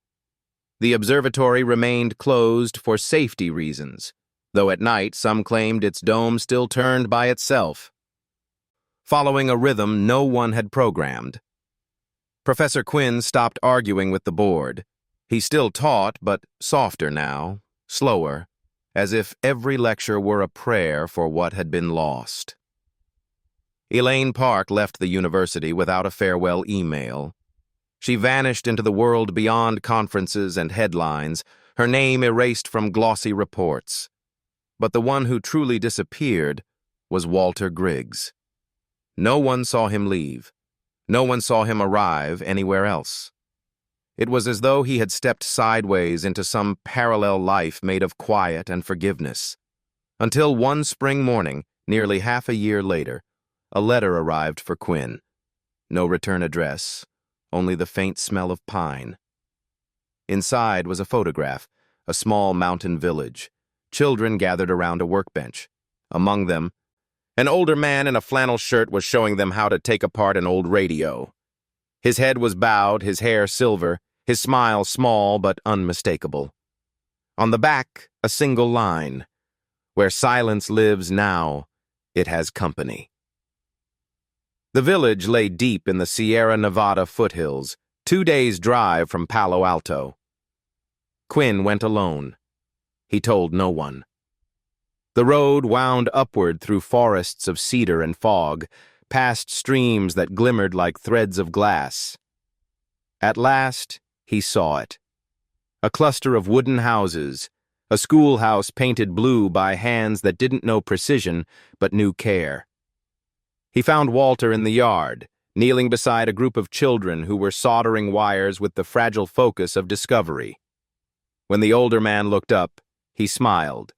The observatory remained closed for safety reasons, though at night some claimed its dome still turned by itself, following a rhythm no one had programmed. Professor Quinn stopped arguing with the board. He still taught, but softer now, slower, as if every lecture were a prayer for what had been lost. Elaine Park left the university without a farewell email. She vanished into the world beyond conferences and headlines, her name erased from glossy reports. But the one who truly disappeared was Walter Griggs. No one saw him leave. No one saw him arrive anywhere else. It was as though he had stepped sideways into some parallel life made of quiet and forgiveness. Until one spring morning, nearly half a year later, a letter arrived for Quinn. No return address, only the faint smell of pine. Inside was a photograph, a small mountain village. Children gathered around a workbench. Among them, an older man in a flannel shirt was showing them how to take apart an old radio. His head was bowed, his hair silver, his smile small but unmistakable. On the back, a single line, "Where silence lives now, it has company." The village lay deep in the Sierra Nevada foothills, 2 days' drive from Palo Alto. Quinn went alone. He told no one. The road wound upward through forests of cedar and fog, past streams that glimmered like threads of glass. At last, he saw it. A cluster of wooden houses, a schoolhouse painted blue by hands that didn't know precision but knew care. He found Walter in the yard, kneeling beside a group of children who were soldering wires with the fragile focus of discovery. When the older man looked up, he smiled.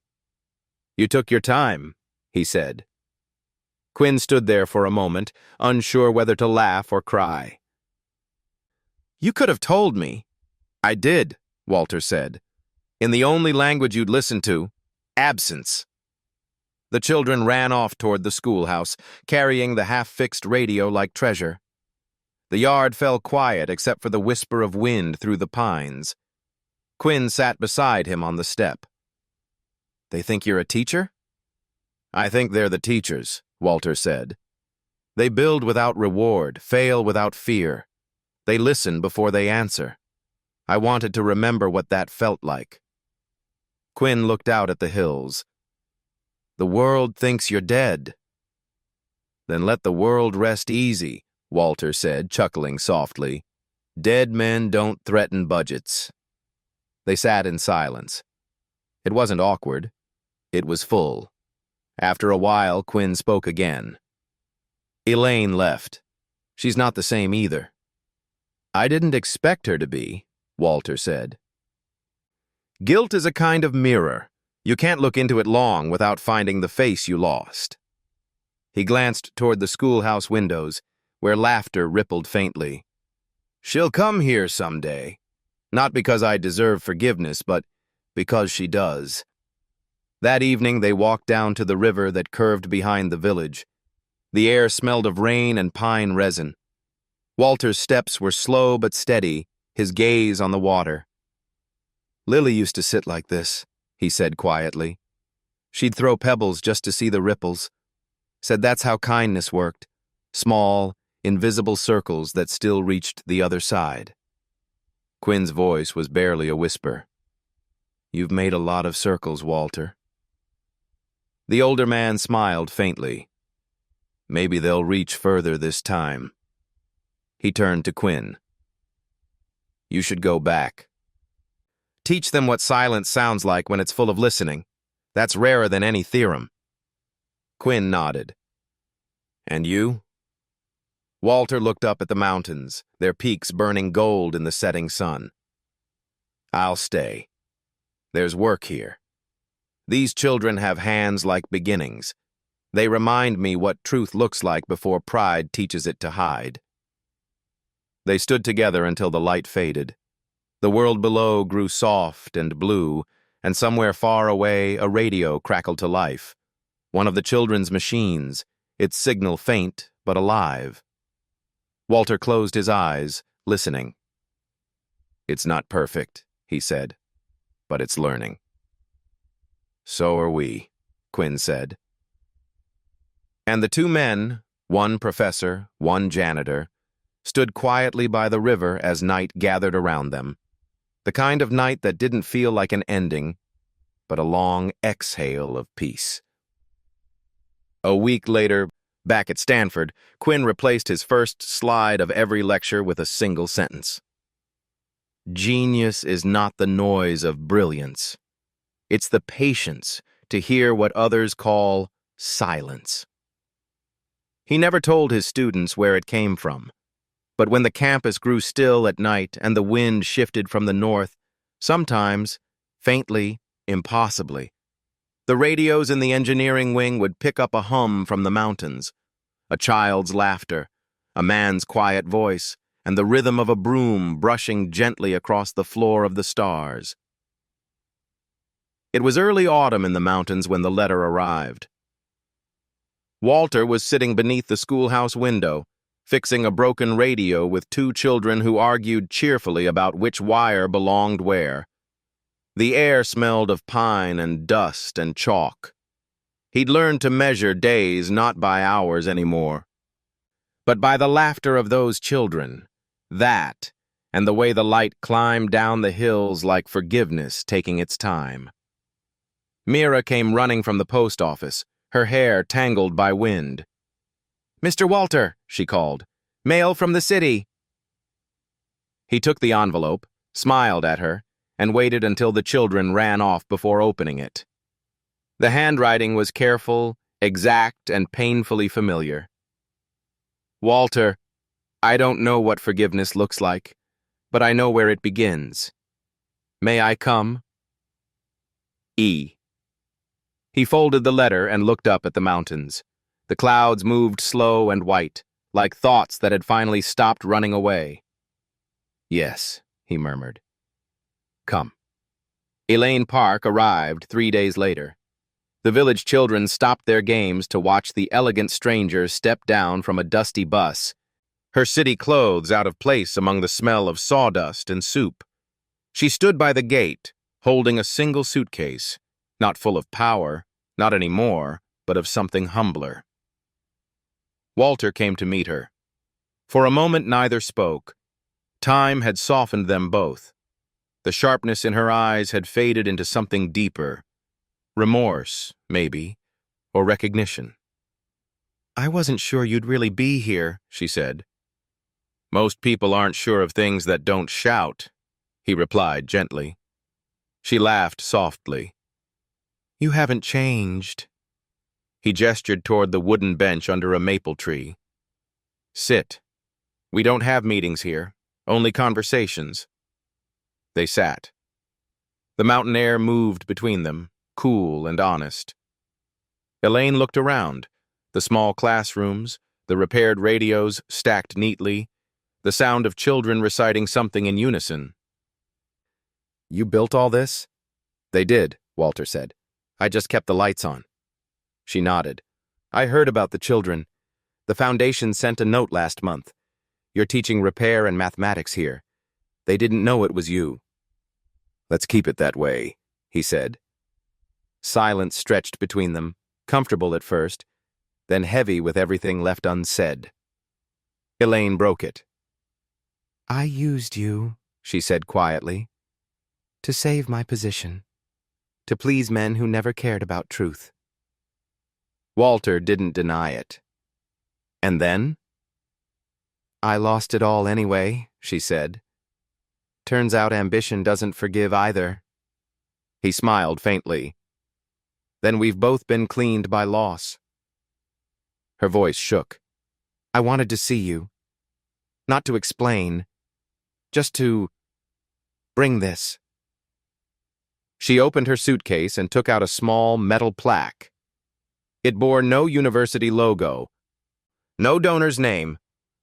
"You took your time," he said. Quinn stood there for a moment, unsure whether to laugh or cry. "You could have told me." "I did," Walter said. "In the only language you'd listen to, absence." The children ran off toward the schoolhouse, carrying the half-fixed radio like treasure. The yard fell quiet except for the whisper of wind through the pines. Quinn sat beside him on the step. "They think you're a teacher?" "I think they're the teachers," Walter said. "They build without reward, fail without fear. They listen before they answer. I wanted to remember what that felt like." Quinn looked out at the hills. "The world thinks you're dead." "Then let the world rest easy," Walter said, chuckling softly. "Dead men don't threaten budgets." They sat in silence. It wasn't awkward. It was full. After a while, Quinn spoke again. "Elaine left. She's not the same either." "I didn't expect her to be," Walter said. "Guilt is a kind of mirror. You can't look into it long without finding the face you lost." He glanced toward the schoolhouse windows, where laughter rippled faintly. "She'll come here someday. Not because I deserve forgiveness, but because she does." That evening they walked down to the river that curved behind the village. The air smelled of rain and pine resin. Walter's steps were slow but steady, his gaze on the water. "Lily used to sit like this," he said quietly. "She'd throw pebbles just to see the ripples. Said that's how kindness worked. Small, invisible circles that still reached the other side." Quinn's voice was barely a whisper. "You've made a lot of circles, Walter." The older man smiled faintly. "Maybe they'll reach further this time." He turned to Quinn. "You should go back. Teach them what silence sounds like when it's full of listening. That's rarer than any theorem." Quinn nodded. "And you?" Walter looked up at the mountains, their peaks burning gold in the setting sun. "I'll stay. There's work here. These children have hands like beginnings. They remind me what truth looks like before pride teaches it to hide." They stood together until the light faded. The world below grew soft and blue, and somewhere far away a radio crackled to life. One of the children's machines, its signal faint but alive. Walter closed his eyes, listening. "It's not perfect," he said, "but it's learning." "So are we," Quinn said. And the two men, one professor, one janitor, stood quietly by the river as night gathered around them. The kind of night that didn't feel like an ending, but a long exhale of peace. A week later, back at Stanford, Quinn replaced his first slide of every lecture with a single sentence. "Genius is not the noise of brilliance. It's the patience to hear what others call silence." He never told his students where it came from. But when the campus grew still at night and the wind shifted from the north, sometimes, faintly, impossibly, the radios in the engineering wing would pick up a hum from the mountains, a child's laughter, a man's quiet voice, and the rhythm of a broom brushing gently across the floor of the stars. It was early autumn in the mountains when the letter arrived. Walter was sitting beneath the schoolhouse window, fixing a broken radio with two children who argued cheerfully about which wire belonged where. The air smelled of pine and dust and chalk. He'd learned to measure days not by hours anymore, but by the laughter of those children, that, and the way the light climbed down the hills like forgiveness taking its time. Mira came running from the post office, her hair tangled by wind. "Mr. Walter," she called, "mail from the city." He took the envelope, smiled at her, and waited until the children ran off before opening it. The handwriting was careful, exact, and painfully familiar. "Walter, I don't know what forgiveness looks like, but I know where it begins. May I come? E." He folded the letter and looked up at the mountains. The clouds moved slow and white, like thoughts that had finally stopped running away. "Yes," he murmured. "Come." Elaine Park arrived 3 days later. The village children stopped their games to watch the elegant stranger step down from a dusty bus, her city clothes out of place among the smell of sawdust and soup. She stood by the gate, holding a single suitcase, not full of power, not any more, but of something humbler. Walter came to meet her. For a moment neither spoke. Time had softened them both. The sharpness in her eyes had faded into something deeper. Remorse, maybe, or recognition. "I wasn't sure you'd really be here," she said. "Most people aren't sure of things that don't shout," he replied gently. She laughed softly. "You haven't changed." He gestured toward the wooden bench under a maple tree. "Sit. We don't have meetings here, only conversations." They sat. The mountain air moved between them, cool and honest. Elaine looked around, the small classrooms, the repaired radios stacked neatly, the sound of children reciting something in unison. "You built all this?" "They did," Walter said. "I just kept the lights on." She nodded. "I heard about the children. The foundation sent a note last month. You're teaching repair and mathematics here. They didn't know it was you." "Let's keep it that way," he said. Silence stretched between them, comfortable at first, then heavy with everything left unsaid. Elaine broke it. "I used you," she said quietly, "to save my position, to please men who never cared about truth." Walter didn't deny it. "And then?" "I lost it all anyway," she said. "Turns out ambition doesn't forgive either." He smiled faintly. "Then we've both been cleaned by loss." Her voice shook. "I wanted to see you. Not to explain. Just to bring this." She opened her suitcase and took out a small metal plaque. It bore no university logo, no donor's name,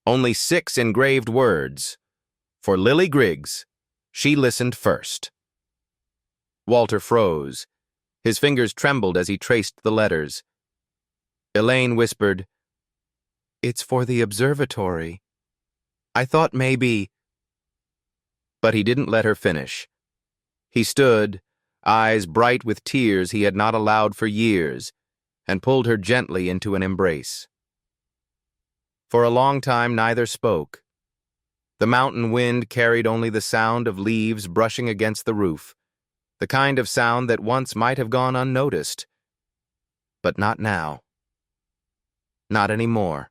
only 6 engraved words. For Lily Griggs, she listened first. Walter froze. His fingers trembled as he traced the letters. Elaine whispered, "It's for the observatory. I thought maybe—" But he didn't let her finish. He stood, eyes bright with tears he had not allowed for years, and pulled her gently into an embrace. For a long time neither spoke. The mountain wind carried only the sound of leaves brushing against the roof, the kind of sound that once might have gone unnoticed. But not now. Not anymore.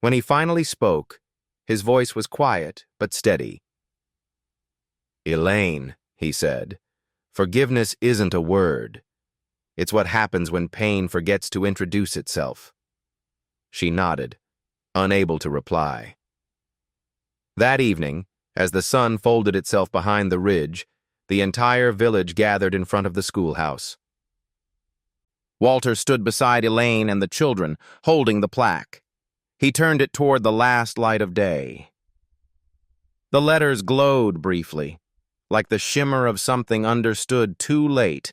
When he finally spoke, his voice was quiet but steady. "Elaine," he said, "forgiveness isn't a word. It's what happens when pain forgets to introduce itself." She nodded, unable to reply. That evening, as the sun folded itself behind the ridge, the entire village gathered in front of the schoolhouse. Walter stood beside Elaine and the children, holding the plaque. He turned it toward the last light of day. The letters glowed briefly, like the shimmer of something understood too late,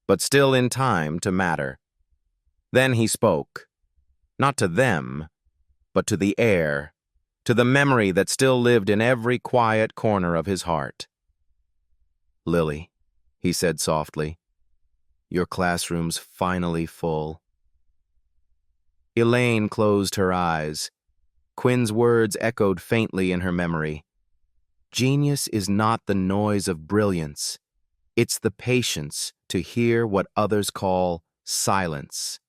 but still in time to matter. Then he spoke, not to them, but to the air, to the memory that still lived in every quiet corner of his heart. "Lily," he said softly, "your classroom's finally full." Elaine closed her eyes. Quinn's words echoed faintly in her memory. Genius is not the noise of brilliance. It's the patience to hear what others call silence.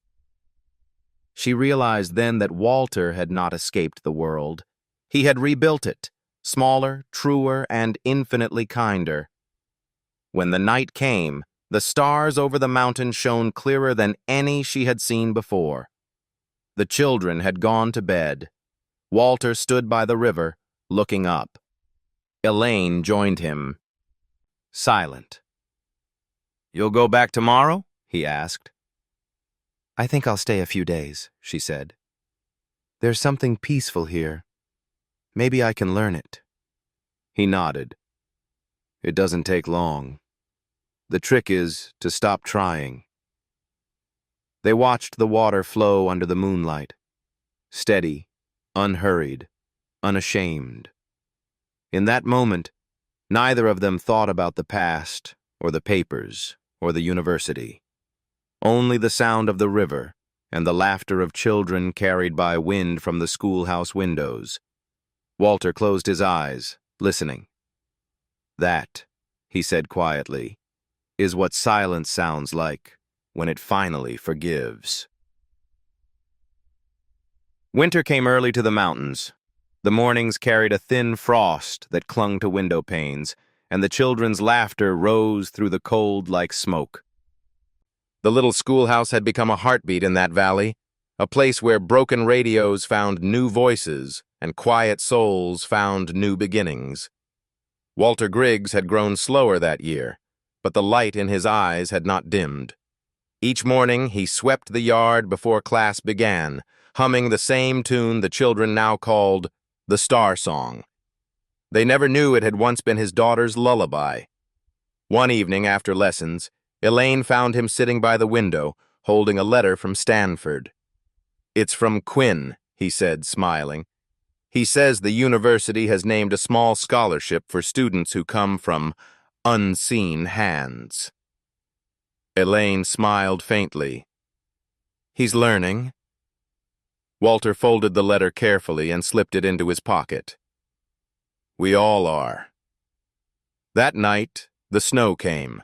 She realized then that Walter had not escaped the world. He had rebuilt it, smaller, truer, and infinitely kinder. When the night came, the stars over the mountain shone clearer than any she had seen before. The children had gone to bed. Walter stood by the river, looking up. Elaine joined him, silent. "You'll go back tomorrow?" he asked. "I think I'll stay a few days," she said. "There's something peaceful here. Maybe I can learn it." He nodded. "It doesn't take long. The trick is to stop trying." They watched the water flow under the moonlight, steady, unhurried, unashamed. In that moment, neither of them thought about the past, or the papers, or the university. Only the sound of the river and the laughter of children carried by wind from the schoolhouse windows. Walter closed his eyes, listening. "That," he said quietly, "is what silence sounds like when it finally forgives." Winter came early to the mountains. The mornings carried a thin frost that clung to window panes, and the children's laughter rose through the cold like smoke. The little schoolhouse had become a heartbeat in that valley, a place where broken radios found new voices and quiet souls found new beginnings. Walter Griggs had grown slower that year, but the light in his eyes had not dimmed. Each morning he swept the yard before class began, humming the same tune the children now called the Star Song. They never knew it had once been his daughter's lullaby. One evening after lessons, Elaine found him sitting by the window, holding a letter from Stanford. "It's from Quinn," he said, smiling. "He says the university has named a small scholarship for students who come from unseen hands." Elaine smiled faintly. "He's learning." Walter folded the letter carefully and slipped it into his pocket. "We all are." That night, the snow came.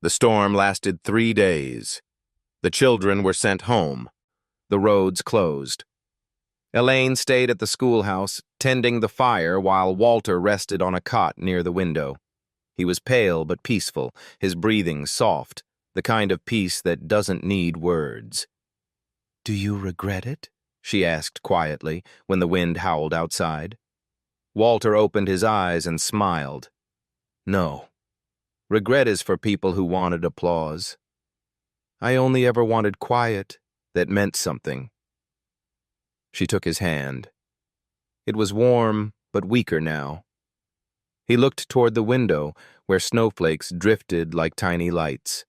The storm lasted 3 days. The children were sent home. The roads closed. Elaine stayed at the schoolhouse, tending the fire while Walter rested on a cot near the window. He was pale but peaceful, his breathing soft, the kind of peace that doesn't need words. "Do you regret it?" she asked quietly when the wind howled outside. Walter opened his eyes and smiled. "No. Regret is for people who wanted applause. I only ever wanted quiet that meant something." She took his hand. It was warm but weaker now. He looked toward the window where snowflakes drifted like tiny lights.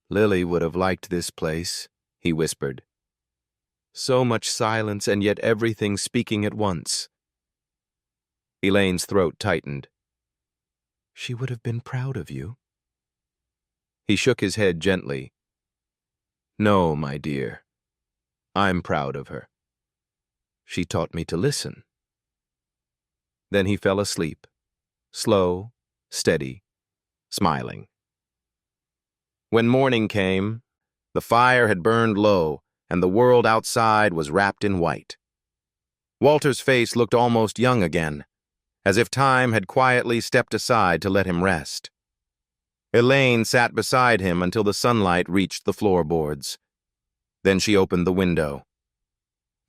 "Lily would have liked this place," he whispered. "So much silence and yet everything speaking at once." Elaine's throat tightened. "She would have been proud of you." He shook his head gently. "No, my dear. I'm proud of her. She taught me to listen." Then he fell asleep, slow, steady, smiling. When morning came, the fire had burned low, and the world outside was wrapped in white. Walter's face looked almost young again, as if time had quietly stepped aside to let him rest. Elaine sat beside him until the sunlight reached the floorboards. Then she opened the window.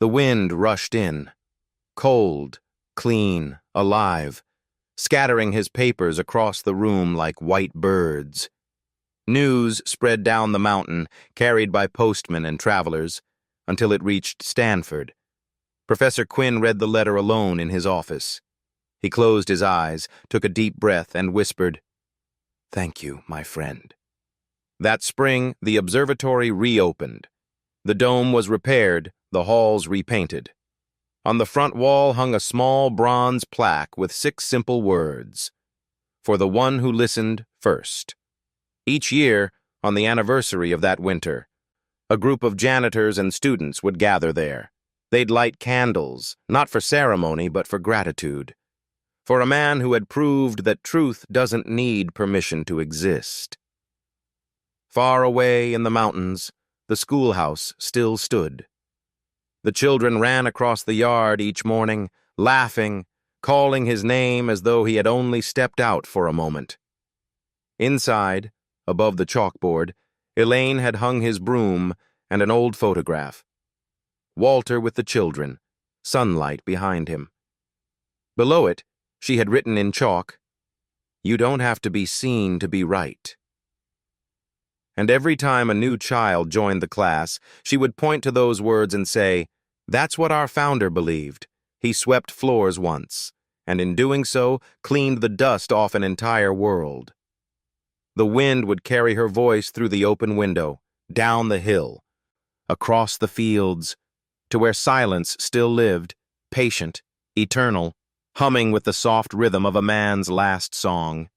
The wind rushed in, cold, clean, alive, scattering his papers across the room like white birds. News spread down the mountain, carried by postmen and travelers, until it reached Stanford. Professor Quinn read the letter alone in his office. He closed his eyes, took a deep breath, and whispered, "Thank you, my friend." That spring, the observatory reopened. The dome was repaired, the halls repainted. On the front wall hung a small bronze plaque with 6 simple words: "For the one who listened first." Each year, on the anniversary of that winter, a group of janitors and students would gather there. They'd light candles, not for ceremony, but for gratitude. For a man who had proved that truth doesn't need permission to exist. Far away in the mountains, the schoolhouse still stood. The children ran across the yard each morning, laughing, calling his name as though he had only stepped out for a moment. Inside, above the chalkboard, Elaine had hung his broom and an old photograph. Walter with the children, sunlight behind him. Below it, she had written in chalk, "You don't have to be seen to be right." And every time a new child joined the class, she would point to those words and say, "That's what our founder believed. He swept floors once, and in doing so, cleaned the dust off an entire world." The wind would carry her voice through the open window, down the hill, across the fields, to where silence still lived, patient, eternal, humming with the soft rhythm of a man's last song.